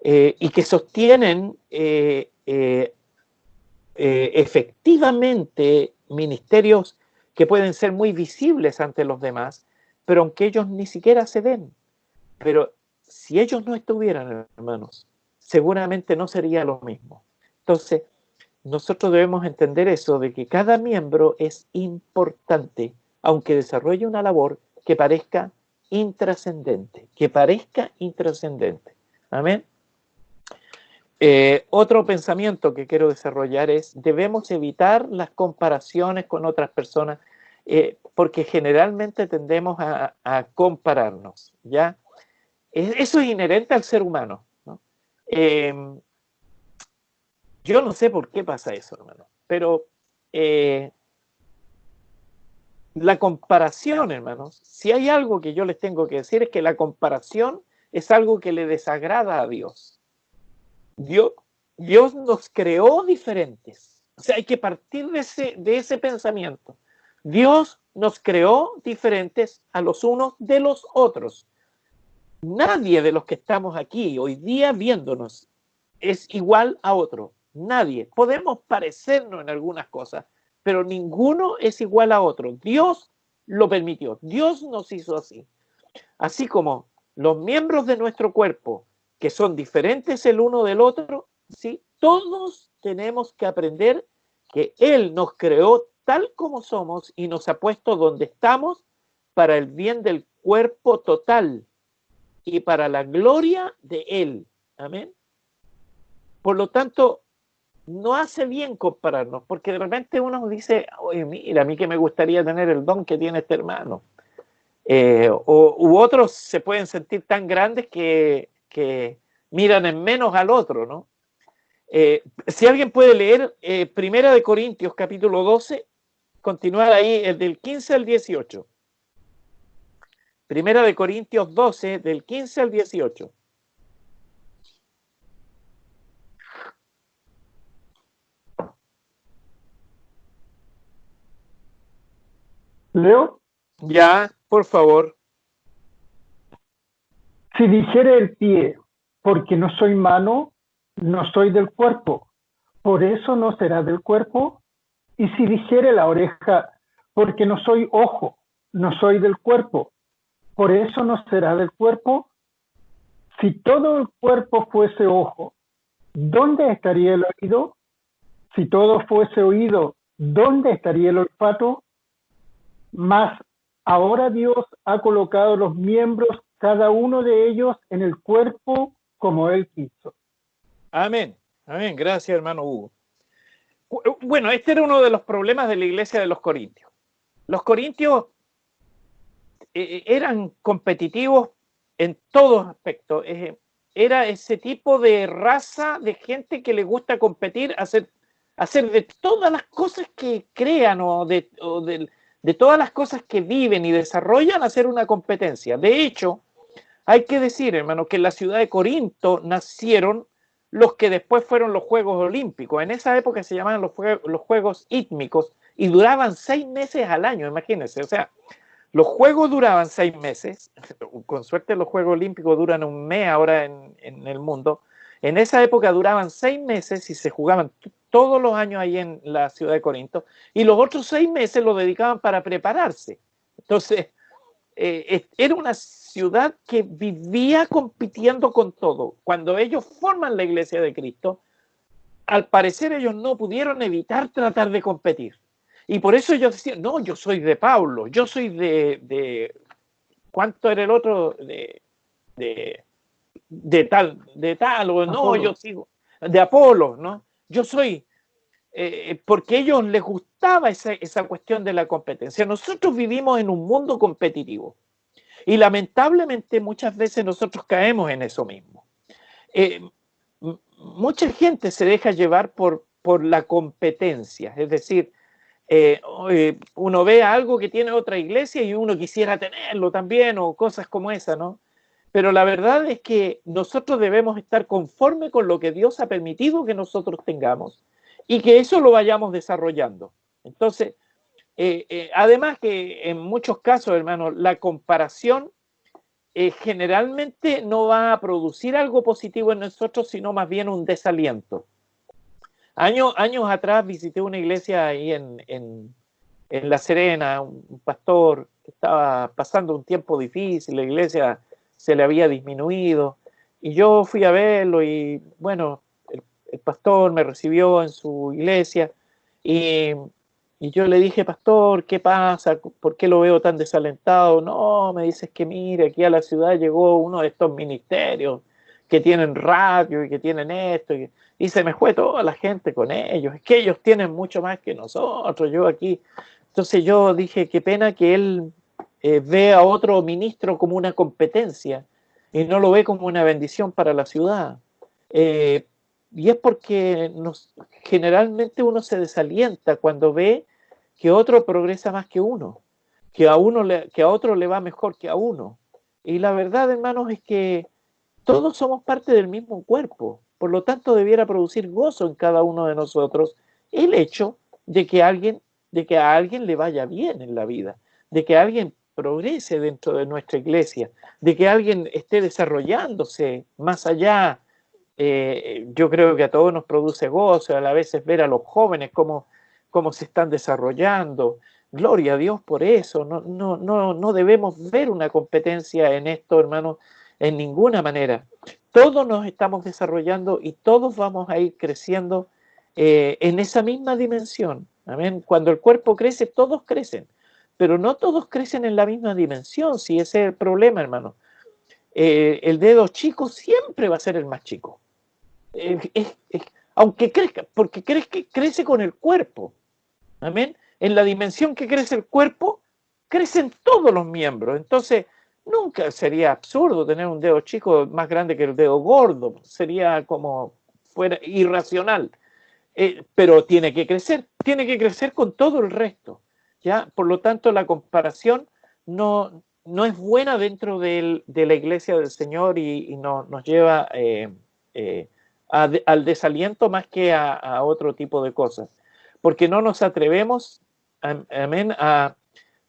y que sostienen efectivamente ministerios que pueden ser muy visibles ante los demás, pero aunque ellos ni siquiera se ven. Pero si ellos no estuvieran, hermanos, seguramente no sería lo mismo. Entonces, nosotros debemos entender eso, de que cada miembro es importante, aunque desarrolle una labor que parezca intrascendente, Amén. Otro pensamiento que quiero desarrollar es: debemos evitar las comparaciones con otras personas, porque generalmente tendemos a compararnos, ¿ya? Eso es inherente al ser humano, ¿no? Yo no sé por qué pasa eso, hermano, pero la comparación, hermanos, si hay algo que yo les tengo que decir, es que la comparación es algo que le desagrada a Dios. Dios nos creó diferentes. O sea, hay que partir de ese pensamiento. Dios nos creó diferentes a los unos de los otros. Nadie de los que estamos aquí hoy día viéndonos es igual a otro. Nadie. Podemos parecernos en algunas cosas, pero ninguno es igual a otro. Dios lo permitió. Dios nos hizo así. Así como los miembros de nuestro cuerpo, que son diferentes el uno del otro, ¿sí? Todos tenemos que aprender que Él nos creó tal como somos y nos ha puesto donde estamos para el bien del cuerpo total y para la gloria de Él. Amén. Por lo tanto, no hace bien compararnos, porque de repente uno dice: oye, mira, a mí que me gustaría tener el don que tiene este hermano. U otros se pueden sentir tan grandes que miran en menos al otro, ¿no? Si alguien puede leer Primera de Corintios, capítulo 12, continuar ahí, el del 15 al 18. Primera de Corintios 12, del 15 al 18. ¿Leo? Ya, por favor. Si dijere el pie, porque no soy mano, no soy del cuerpo, por eso no será del cuerpo. Y si dijere la oreja, porque no soy ojo, no soy del cuerpo, por eso no será del cuerpo. Si todo el cuerpo fuese ojo, ¿dónde estaría el oído? Si todo fuese oído, ¿dónde estaría el olfato? Mas ahora Dios ha colocado los miembros, cada uno de ellos, en el cuerpo como Él quiso. Amén. Amén. Gracias, hermano Hugo. Bueno, este era uno de los problemas de la iglesia de los Corintios. Los corintios eran competitivos en todos aspectos. Era ese tipo de raza de gente que le gusta competir, hacer de todas las cosas que crean o de todas las cosas que viven y desarrollan, hacer una competencia. De hecho, hay que decir, hermano, que en la ciudad de Corinto nacieron los que después fueron los Juegos Olímpicos. En esa época se llamaban los Juegos Ítmicos y duraban 6 meses al año, imagínense. O sea, los Juegos duraban 6 meses. Con suerte los Juegos Olímpicos duran un mes ahora en el mundo. En esa época duraban 6 meses y se jugaban todos los años ahí en la ciudad de Corinto. Y los otros 6 meses los dedicaban para prepararse. Entonces, era una ciudad que vivía compitiendo con todo. Cuando ellos forman la iglesia de Cristo, al parecer ellos no pudieron evitar tratar de competir. Y por eso ellos decían: no, yo soy de Pablo, yo soy de ¿cuánto era el otro? De tal, o no, yo sigo, de Apolo, ¿no? Yo soy, porque a ellos les gustaba esa cuestión de la competencia. Nosotros vivimos en un mundo competitivo y lamentablemente muchas veces nosotros caemos en eso mismo. Mucha gente se deja llevar por la competencia, es decir, uno ve algo que tiene otra iglesia y uno quisiera tenerlo también, o cosas como esa, ¿no? Pero la verdad es que nosotros debemos estar conforme con lo que Dios ha permitido que nosotros tengamos y que eso lo vayamos desarrollando. Entonces, además que en muchos casos, hermanos, la comparación generalmente no va a producir algo positivo en nosotros, sino más bien un desaliento. Años atrás visité una iglesia ahí en La Serena, un pastor que estaba pasando un tiempo difícil, la iglesia se le había disminuido, y yo fui a verlo y bueno, el pastor me recibió en su iglesia y yo le dije, pastor, ¿qué pasa? ¿Por qué lo veo tan desalentado? No, me dices que mire, aquí a la ciudad llegó uno de estos ministerios que tienen radio y que tienen esto, y se me fue toda la gente con ellos. Es que ellos tienen mucho más que nosotros, yo aquí. Entonces yo dije, qué pena que él ve a otro ministro como una competencia y no lo ve como una bendición para la ciudad. Y es porque generalmente uno se desalienta cuando ve que otro progresa más que uno, que a otro le va mejor que a uno. Y la verdad, hermanos, es que todos somos parte del mismo cuerpo. Por lo tanto, debiera producir gozo en cada uno de nosotros el hecho de que a alguien le vaya bien en la vida, de que alguien progrese dentro de nuestra iglesia, de que alguien esté desarrollándose más allá. Yo creo que a todos nos produce gozo, a la vez ver a los jóvenes cómo se están desarrollando. Gloria a Dios por eso. No debemos ver una competencia en esto, hermanos, en ninguna manera. Todos nos estamos desarrollando y todos vamos a ir creciendo en esa misma dimensión. Amén. Cuando el cuerpo crece, todos crecen, pero no todos crecen en la misma dimensión. Si ese es el problema, hermano. El dedo chico siempre va a ser el más chico. Aunque crezca, porque crece con el cuerpo. Amén. En la dimensión que crece el cuerpo, crecen todos los miembros. Entonces, nunca sería absurdo tener un dedo chico más grande que el dedo gordo. Sería como fuera irracional. Pero tiene que crecer con todo el resto. ¿Ya? Por lo tanto, la comparación no es buena dentro de la iglesia del Señor y nos lleva al desaliento más que a otro tipo de cosas. Porque no nos atrevemos, amén, a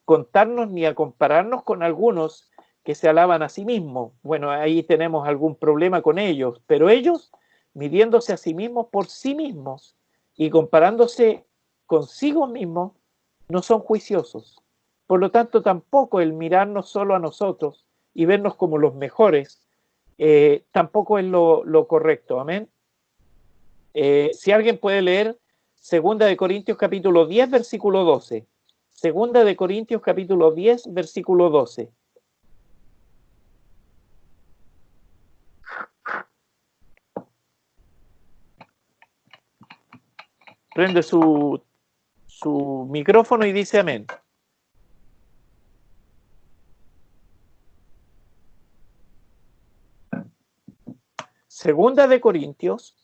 contarnos ni a compararnos con algunos que se alaban a sí mismos. Bueno, ahí tenemos algún problema con ellos, pero ellos, midiéndose a sí mismos por sí mismos y comparándose consigo mismos, no son juiciosos. Por lo tanto, tampoco el mirarnos solo a nosotros y vernos como los mejores, tampoco es lo correcto. Amén. Si alguien puede leer 2 de Corintios capítulo 10, versículo 12. 2 de Corintios capítulo 10, versículo 12. Prende su micrófono y dice amén. Segunda de Corintios,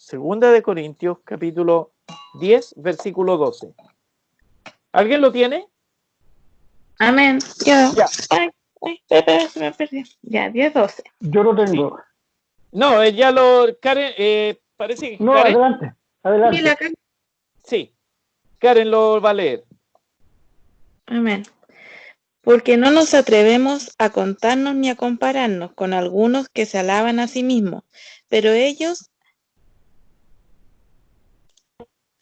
capítulo 10, versículo 12. ¿Alguien lo tiene? Amén. Ya. Se me perdió. Ya, 10:12. Yo lo tengo. No, Karen, parece que No, Karen. adelante. Sí, Karen lo va a leer. Amén. Porque no nos atrevemos a contarnos ni a compararnos con algunos que se alaban a sí mismos, pero ellos,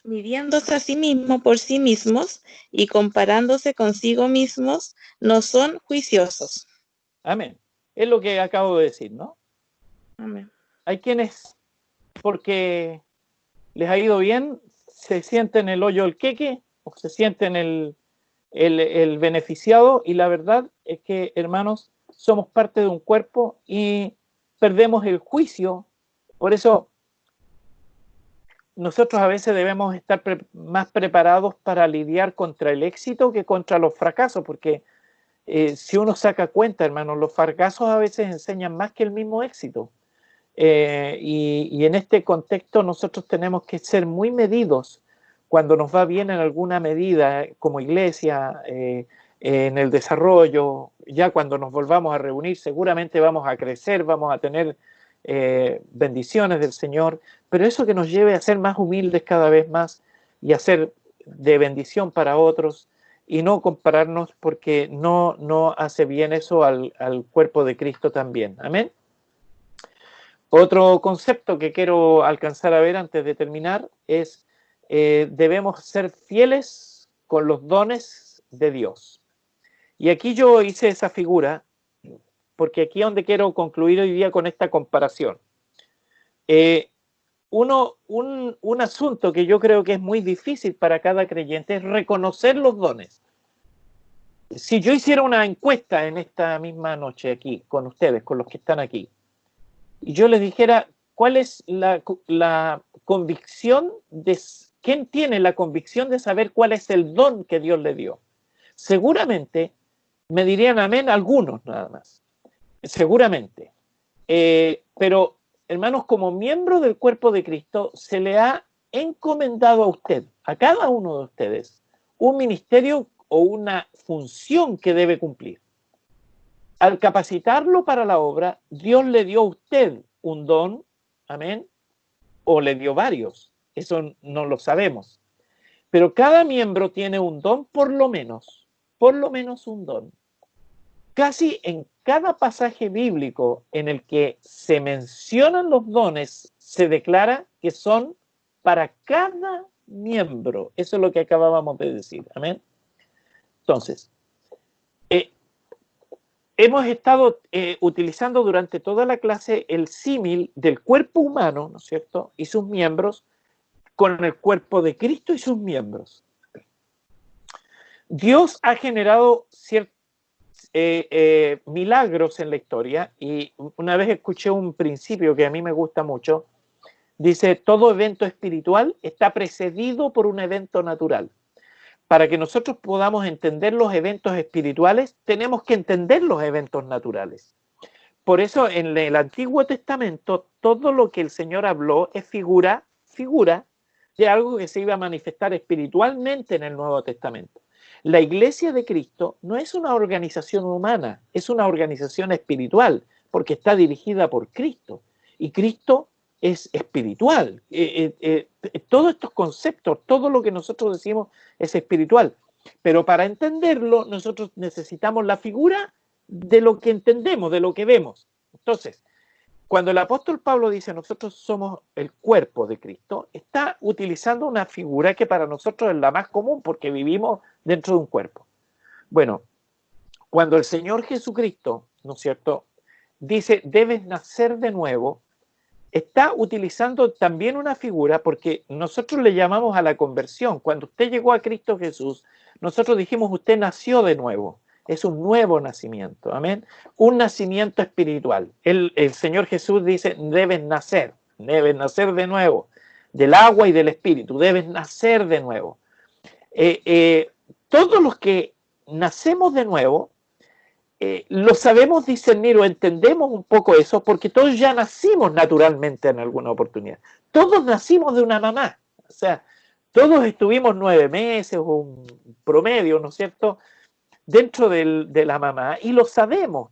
midiéndose a sí mismos por sí mismos y comparándose consigo mismos, no son juiciosos. Amén. Es lo que acabo de decir, ¿no? Amén. Hay quienes, porque les ha ido bien, se sienten el hoyo del queque o se sienten el beneficiado, y la verdad es que, hermanos, somos parte de un cuerpo y perdemos el juicio. Por eso nosotros a veces debemos estar más preparados para lidiar contra el éxito que contra los fracasos, porque si uno saca cuenta, hermanos, los fracasos a veces enseñan más que el mismo éxito. Y en este contexto nosotros tenemos que ser muy medidos cuando nos va bien en alguna medida como iglesia, en el desarrollo, ya cuando nos volvamos a reunir seguramente vamos a crecer, vamos a tener bendiciones del Señor, pero eso que nos lleve a ser más humildes cada vez más y a ser de bendición para otros y no compararnos, porque no hace bien eso al cuerpo de Cristo también. Amén. Otro concepto que quiero alcanzar a ver antes de terminar es debemos ser fieles con los dones de Dios. Y aquí yo hice esa figura porque aquí es donde quiero concluir hoy día con esta comparación. Un asunto que yo creo que es muy difícil para cada creyente es reconocer los dones. Si yo hiciera una encuesta en esta misma noche aquí, con ustedes, con los que están aquí, y yo les dijera cuál es la convicción de... ¿Quién tiene la convicción de saber cuál es el don que Dios le dio? Seguramente me dirían amén algunos nada más. Seguramente. Pero, hermanos, como miembro del cuerpo de Cristo, se le ha encomendado a usted, a cada uno de ustedes, un ministerio o una función que debe cumplir. Al capacitarlo para la obra, Dios le dio a usted un don, amén, o le dio varios, eso no lo sabemos. Pero cada miembro tiene un don, por lo menos un don. Casi en cada pasaje bíblico en el que se mencionan los dones, se declara que son para cada miembro. Eso es lo que acabábamos de decir. Amén. Entonces, hemos estado utilizando durante toda la clase el símil del cuerpo humano, ¿no es cierto?, y sus miembros, con el cuerpo de Cristo y sus miembros. Dios ha generado ciertos milagros en la historia, y una vez escuché un principio que a mí me gusta mucho. Dice: todo evento espiritual está precedido por un evento natural. Para que nosotros podamos entender los eventos espirituales, tenemos que entender los eventos naturales. Por eso en el Antiguo Testamento todo lo que el Señor habló es figura de algo que se iba a manifestar espiritualmente en el Nuevo Testamento. La Iglesia de Cristo no es una organización humana, es una organización espiritual, porque está dirigida por Cristo. Y Cristo es espiritual. Todos estos conceptos, todo lo que nosotros decimos es espiritual. Pero para entenderlo, nosotros necesitamos la figura de lo que entendemos, de lo que vemos. Entonces, cuando el apóstol Pablo dice nosotros somos el cuerpo de Cristo, está utilizando una figura que para nosotros es la más común porque vivimos dentro de un cuerpo. Bueno, cuando el Señor Jesucristo, ¿no es cierto?, dice debes nacer de nuevo, está utilizando también una figura porque nosotros le llamamos a la conversión. Cuando usted llegó a Cristo Jesús, nosotros dijimos usted nació de nuevo. Es un nuevo nacimiento, amén. Un nacimiento espiritual. El Señor Jesús dice, debes nacer de nuevo, del agua y del espíritu, debes nacer de nuevo. Todos los que nacemos de nuevo, lo sabemos discernir o entendemos un poco eso, porque todos ya nacimos naturalmente en alguna oportunidad. Todos nacimos de una mamá, o sea, todos estuvimos 9 meses o un promedio, ¿no es cierto?, dentro de la mamá, y lo sabemos.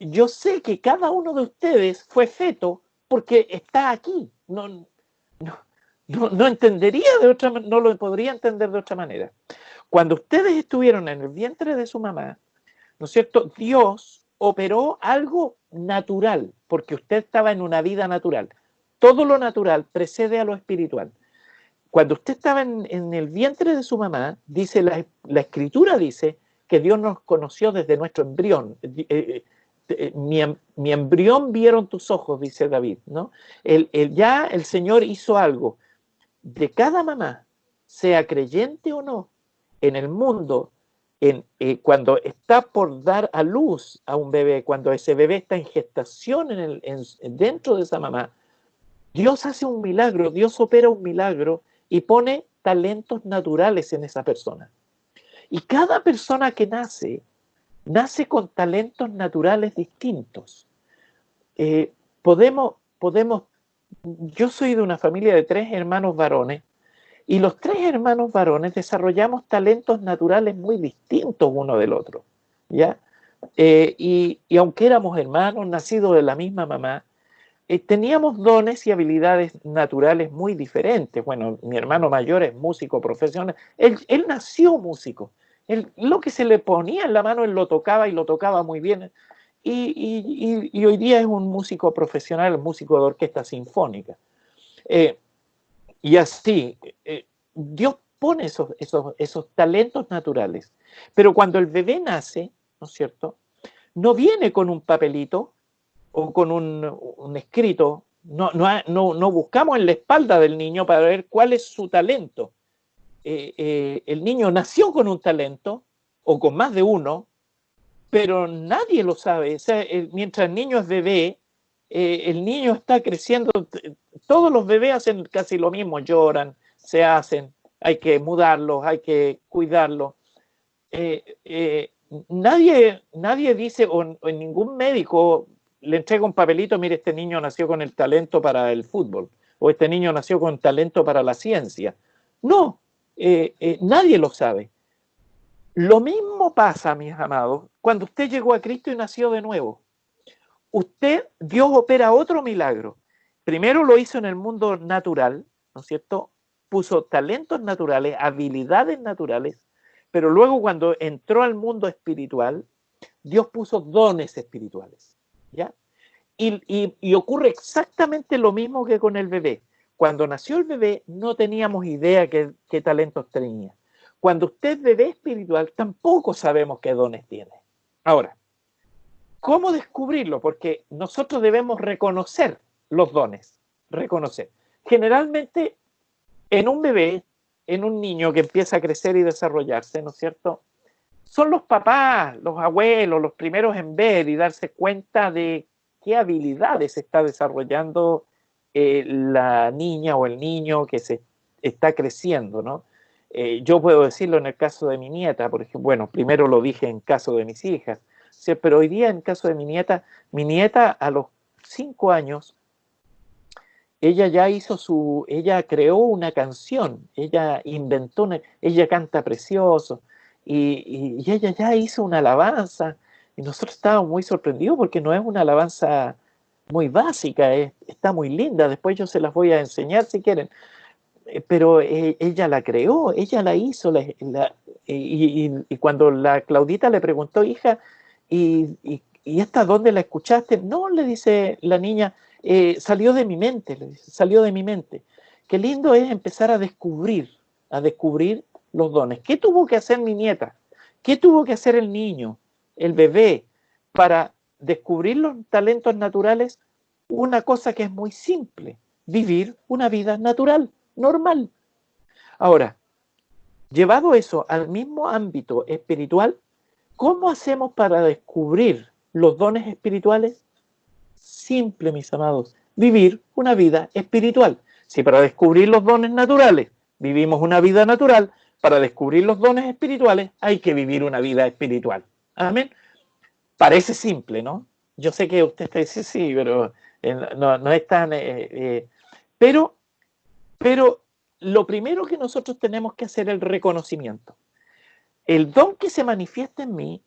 Yo sé que cada uno de ustedes fue feto porque está aquí. No entendería de otra manera, no lo podría entender de otra manera. Cuando ustedes estuvieron en el vientre de su mamá, ¿no es cierto?, Dios operó algo natural, porque usted estaba en una vida natural. Todo lo natural precede a lo espiritual. Cuando usted estaba en el vientre de su mamá, dice la Escritura dice que Dios nos conoció desde nuestro embrión. Mi embrión vieron tus ojos, dice David, ¿no? Ya el Señor hizo algo. De cada mamá, sea creyente o no, en el mundo, cuando está por dar a luz a un bebé, cuando ese bebé está en gestación dentro de esa mamá, Dios hace un milagro, Dios opera un milagro y pone talentos naturales en esa persona. Y cada persona que nace con talentos naturales distintos. Yo soy de una familia de 3 hermanos varones Y los tres hermanos varones desarrollamos talentos naturales muy distintos uno del otro, ¿ya? Y aunque éramos hermanos, nacidos de la misma mamá, teníamos dones y habilidades naturales muy diferentes. Bueno, mi hermano mayor es músico profesional. Él nació músico. Lo que se le ponía en la mano, él lo tocaba y lo tocaba muy bien. Y hoy día es un músico profesional, músico de orquesta sinfónica. Y así, Dios pone esos talentos naturales. Pero cuando el bebé nace, ¿no es cierto?, no viene con un papelito o con un escrito. No buscamos en la espalda del niño para ver cuál es su talento. El niño nació con un talento o con más de uno, pero nadie lo sabe. O sea, mientras el niño es bebé, el niño está creciendo. Todos los bebés hacen casi lo mismo, lloran, se hacen, hay que mudarlos, hay que cuidarlos. Nadie dice, o en ningún médico le entrega un papelito, mire, este niño nació con el talento para el fútbol, o este niño nació con talento para la ciencia. No, nadie lo sabe. Lo mismo pasa, mis amados, cuando usted llegó a Cristo y nació de nuevo. Dios opera otro milagro. Primero lo hizo en el mundo natural, ¿no es cierto? Puso talentos naturales, habilidades naturales, pero luego cuando entró al mundo espiritual, Dios puso dones espirituales, ¿ya? Y ocurre exactamente lo mismo que con el bebé. Cuando nació el bebé no teníamos idea qué talentos tenía. Cuando usted es bebé espiritual tampoco sabemos qué dones tiene. Ahora, ¿cómo descubrirlo? Porque nosotros debemos reconocer los dones, reconocer. Generalmente en un bebé, en un niño que empieza a crecer y desarrollarse, ¿no es cierto?, son los papás, los abuelos, los primeros en ver y darse cuenta de qué habilidades está desarrollando la niña o el niño que se está creciendo, ¿no? Yo puedo decirlo en el caso de mi nieta, por ejemplo, bueno, primero lo dije en caso de mis hijas, ¿sí? Pero hoy día en caso de mi nieta a los 5 años, ella creó una canción, ella inventó ella canta precioso, y ella ya hizo una alabanza, y nosotros estábamos muy sorprendidos porque no es una alabanza muy básica, está muy linda, después yo se las voy a enseñar si quieren, pero ella la creó, ella la hizo, y cuando la Claudita le preguntó, hija, ¿y esta dónde la escuchaste? No, le dice la niña, salió de mi mente, le dice, salió de mi mente. Qué lindo es empezar a descubrir los dones. ¿Qué tuvo que hacer mi nieta? ¿Qué tuvo que hacer el niño, el bebé, para descubrir los talentos naturales? Una cosa que es muy simple, vivir una vida natural, normal. Ahora, llevado eso al mismo ámbito espiritual, ¿cómo hacemos para descubrir los dones espirituales? Simple, mis amados, vivir una vida espiritual. Si para descubrir los dones naturales vivimos una vida natural, para descubrir los dones espirituales hay que vivir una vida espiritual. Amén. Parece simple, ¿no? Yo sé que usted dice sí, pero no es tan... pero lo primero que nosotros tenemos que hacer es el reconocimiento. El don que se manifiesta en mí,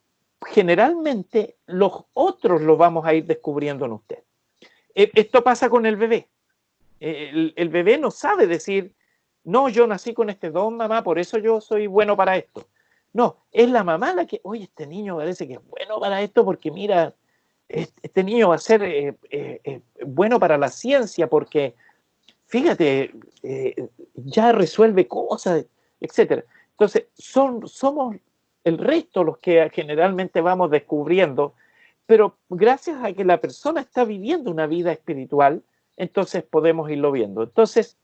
generalmente los otros lo vamos a ir descubriendo en usted. Esto pasa con el bebé. El bebé no sabe decir, no, yo nací con este don, mamá, por eso yo soy bueno para esto. No, es la mamá la que, oye, este niño parece que es bueno para esto porque mira, este niño va a ser bueno para la ciencia porque, fíjate, ya resuelve cosas, etc. Entonces, somos el resto los que generalmente vamos descubriendo, pero gracias a que la persona está viviendo una vida espiritual, entonces podemos irlo viendo. Entonces,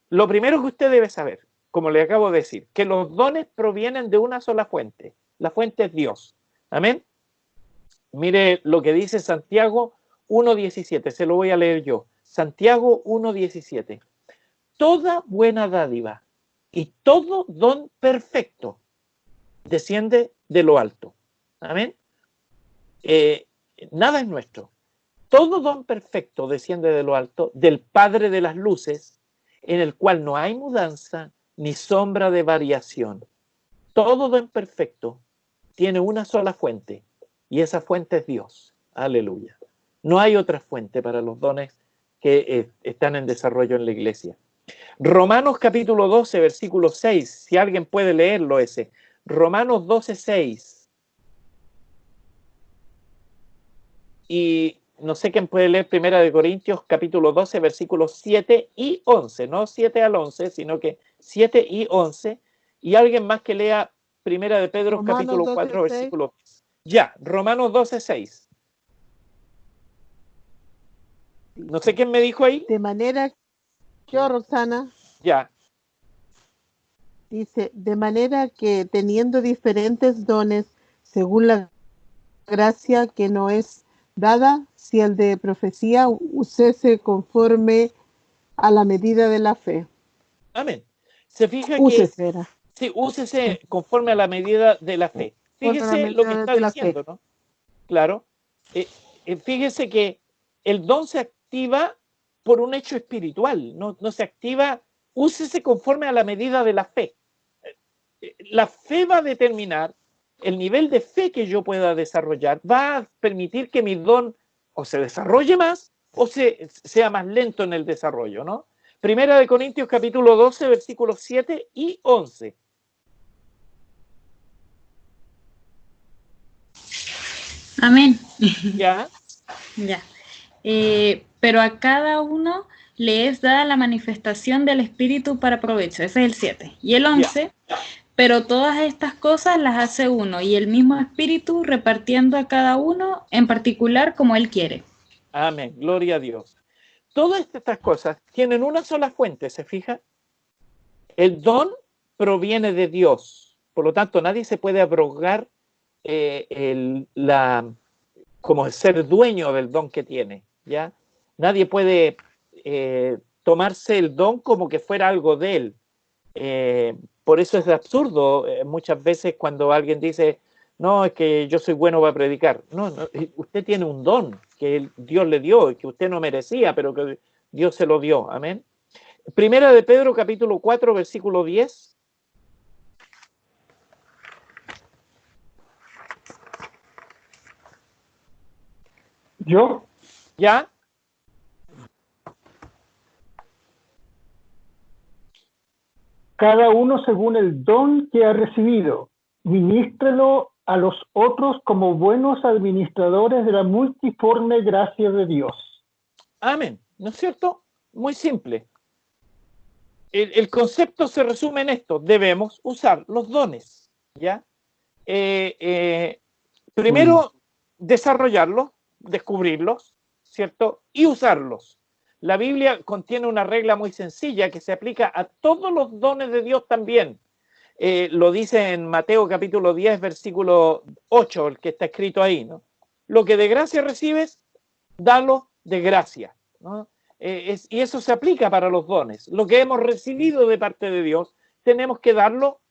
lo primero que usted debe saber, como le acabo de decir, que los dones provienen de una sola fuente. La fuente es Dios. Amén. Mire lo que dice Santiago 1:17, se lo voy a leer yo. Santiago 1:17. Toda buena dádiva y todo don perfecto desciende de lo alto. Amén. Nada es nuestro. Todo don perfecto desciende de lo alto, del Padre de las luces, en el cual no hay mudanza ni sombra de variación. Todo don perfecto tiene una sola fuente, y esa fuente es Dios. Aleluya. No hay otra fuente para los dones que están en desarrollo en la iglesia. Romanos capítulo 12, versículo 6, si alguien puede leerlo ese. Romanos 12, 6. Y no sé quién puede leer Primera de Corintios capítulo 12, versículos 7 y 11. No 7 al 11, sino que 7 y 11. Y alguien más que lea Primera de Pedro Romanos capítulo 12, 4, 6. versículo 10. Ya, Romanos 12, 6. No sé quién me dijo ahí. De manera, yo, Roxana, Ya. dice, de manera que teniendo diferentes dones, según la gracia que no es dada, si el de profecía úsese conforme a la medida de la fe. Amén. Se fija que Úsese, era. sí, úsese conforme a la medida de la fe. Conforme a la Fíjese lo que medida está de la fe. diciendo, ¿no? Claro. Fíjese que el don se activa por un hecho espiritual, no se activa, úsese conforme a la medida de la fe. La fe va a determinar el nivel de fe que yo pueda desarrollar, va a permitir que mi don o se desarrolle más o sea más lento en el desarrollo, ¿no? Primera de Corintios capítulo 12, versículos 7 y 11. Amén. ¿Ya? Ya. Pero a cada uno le es dada la manifestación del Espíritu para provecho. Ese es el 7. Y el 11, pero todas estas cosas las hace uno y el mismo Espíritu repartiendo a cada uno en particular como Él quiere. Amén. Gloria a Dios. Todas estas cosas tienen una sola fuente, ¿se fija? El don proviene de Dios. Por lo tanto, nadie se puede abrogar como ser dueño del don que tiene, ¿ya? Nadie puede tomarse el don como que fuera algo de él. Por eso es absurdo muchas veces cuando alguien dice, no, es que yo soy bueno para predicar. No, usted tiene un don que Dios le dio y que usted no merecía, pero que Dios se lo dio. Amén. Primera de Pedro, capítulo 4, versículo 10. ¿Yo? ¿Ya? Cada uno según el don que ha recibido, ministrelo a los otros como buenos administradores de la multiforme gracia de Dios. Amén. ¿No es cierto? Muy simple. El concepto se resume en esto. Debemos usar los dones, ¿ya? Primero, desarrollarlos, descubrirlos, ¿cierto? Y usarlos. La Biblia contiene una regla muy sencilla que se aplica a todos los dones de Dios también. Lo dice en Mateo capítulo 10, versículo 8, el que está escrito ahí, ¿no? Lo que de gracia recibes, dalo de gracia, ¿no? Y eso se aplica para los dones. Lo que hemos recibido de parte de Dios, tenemos que darlo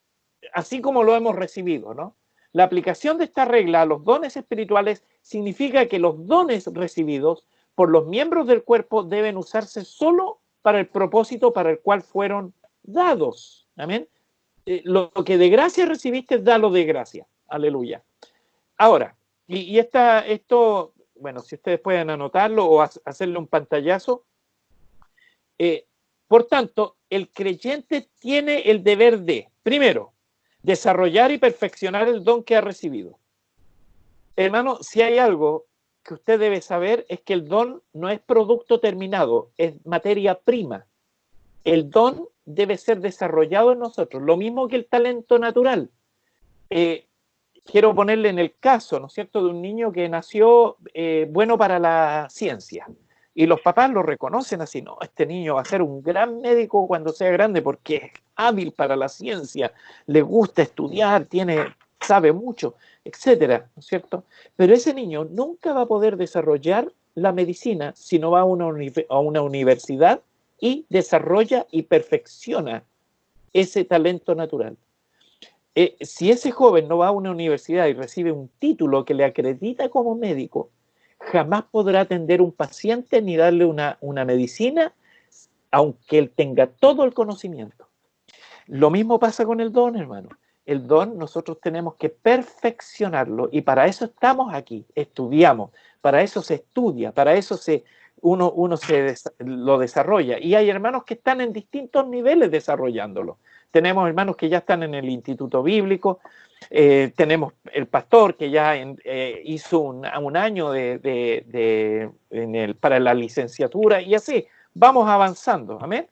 así como lo hemos recibido, ¿no? La aplicación de esta regla a los dones espirituales significa que los dones recibidos por los miembros del cuerpo deben usarse solo para el propósito para el cual fueron dados. Amén. Lo que de gracia recibiste, dalo de gracia. Aleluya. Ahora, esto, bueno, si ustedes pueden anotarlo o hacerle un pantallazo. Por tanto, el creyente tiene el deber de, primero, desarrollar y perfeccionar el don que ha recibido. Hermano, si hay algo que usted debe saber es que el don no es producto terminado, es materia prima. El don debe ser desarrollado en nosotros, lo mismo que el talento natural. Quiero ponerle en el caso, ¿no es cierto?, de un niño que nació bueno para la ciencia. Y los papás lo reconocen así, no, este niño va a ser un gran médico cuando sea grande porque es hábil para la ciencia, le gusta estudiar, sabe mucho, etcétera, ¿no es cierto? Pero ese niño nunca va a poder desarrollar la medicina si no va a una universidad y desarrolla y perfecciona ese talento natural. Si ese joven no va a una universidad y recibe un título que le acredita como médico, jamás podrá atender un paciente ni darle una medicina aunque él tenga todo el conocimiento. Lo mismo pasa con el don, hermano. El don nosotros tenemos que perfeccionarlo y para eso estamos aquí, estudiamos, para eso se estudia, para eso uno lo desarrolla. Y hay hermanos que están en distintos niveles desarrollándolo. Tenemos hermanos que ya están en el Instituto Bíblico, tenemos el pastor que ya hizo un año para la licenciatura y así vamos avanzando. Amén.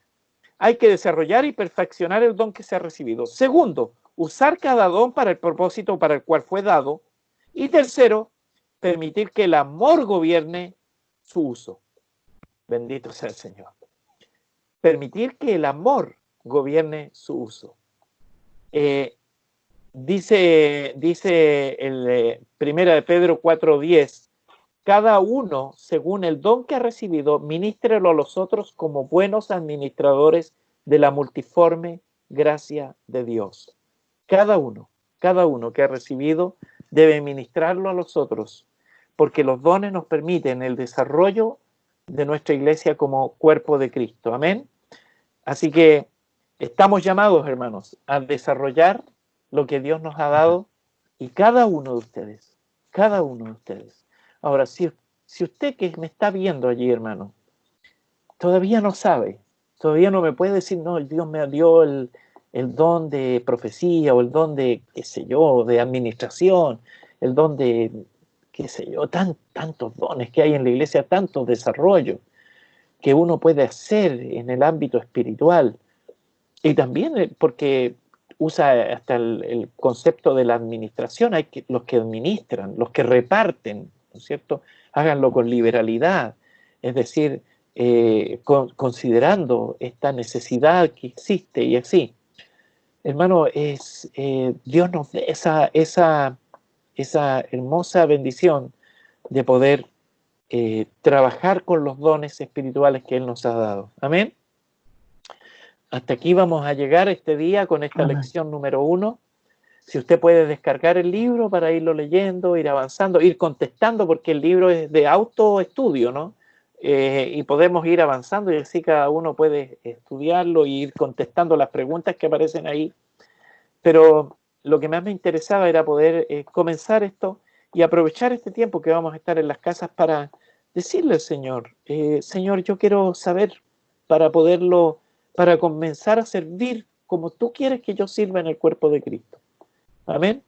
Hay que desarrollar y perfeccionar el don que se ha recibido. Segundo, usar cada don para el propósito para el cual fue dado. Y tercero, permitir que el amor gobierne su uso. Bendito sea el Señor. Permitir que el amor gobierne su uso. Dice el 1 de Pedro 4:10, cada uno, según el don que ha recibido, ministrelo a los otros como buenos administradores de la multiforme gracia de Dios. Cada uno que ha recibido debe ministrarlo a los otros, porque los dones nos permiten el desarrollo de nuestra iglesia como cuerpo de Cristo. Amén. Así que estamos llamados, hermanos, a desarrollar lo que Dios nos ha dado y cada uno de ustedes. Ahora, si usted que me está viendo allí, hermano, todavía no sabe, todavía no me puede decir, no, Dios me dio el don de profecía o el don de, qué sé yo, de administración, el don de, qué sé yo, tantos dones que hay en la iglesia, tantos desarrollos que uno puede hacer en el ámbito espiritual. Y también porque usa hasta el concepto de la administración, los que administran, los que reparten, ¿no es cierto? Háganlo con liberalidad, es decir, considerando esta necesidad que existe y así. Hermano, Dios nos da esa hermosa bendición de poder trabajar con los dones espirituales que Él nos ha dado. Amén. Hasta aquí vamos a llegar este día con esta lección número 1. Si usted puede descargar el libro para irlo leyendo, ir avanzando, ir contestando, porque el libro es de autoestudio, ¿no? Y podemos ir avanzando y así cada uno puede estudiarlo y ir contestando las preguntas que aparecen ahí. Pero lo que más me interesaba era poder comenzar esto y aprovechar este tiempo que vamos a estar en las casas para decirle al Señor, Señor, yo quiero saber para comenzar a servir como tú quieres que yo sirva en el cuerpo de Cristo. Amén.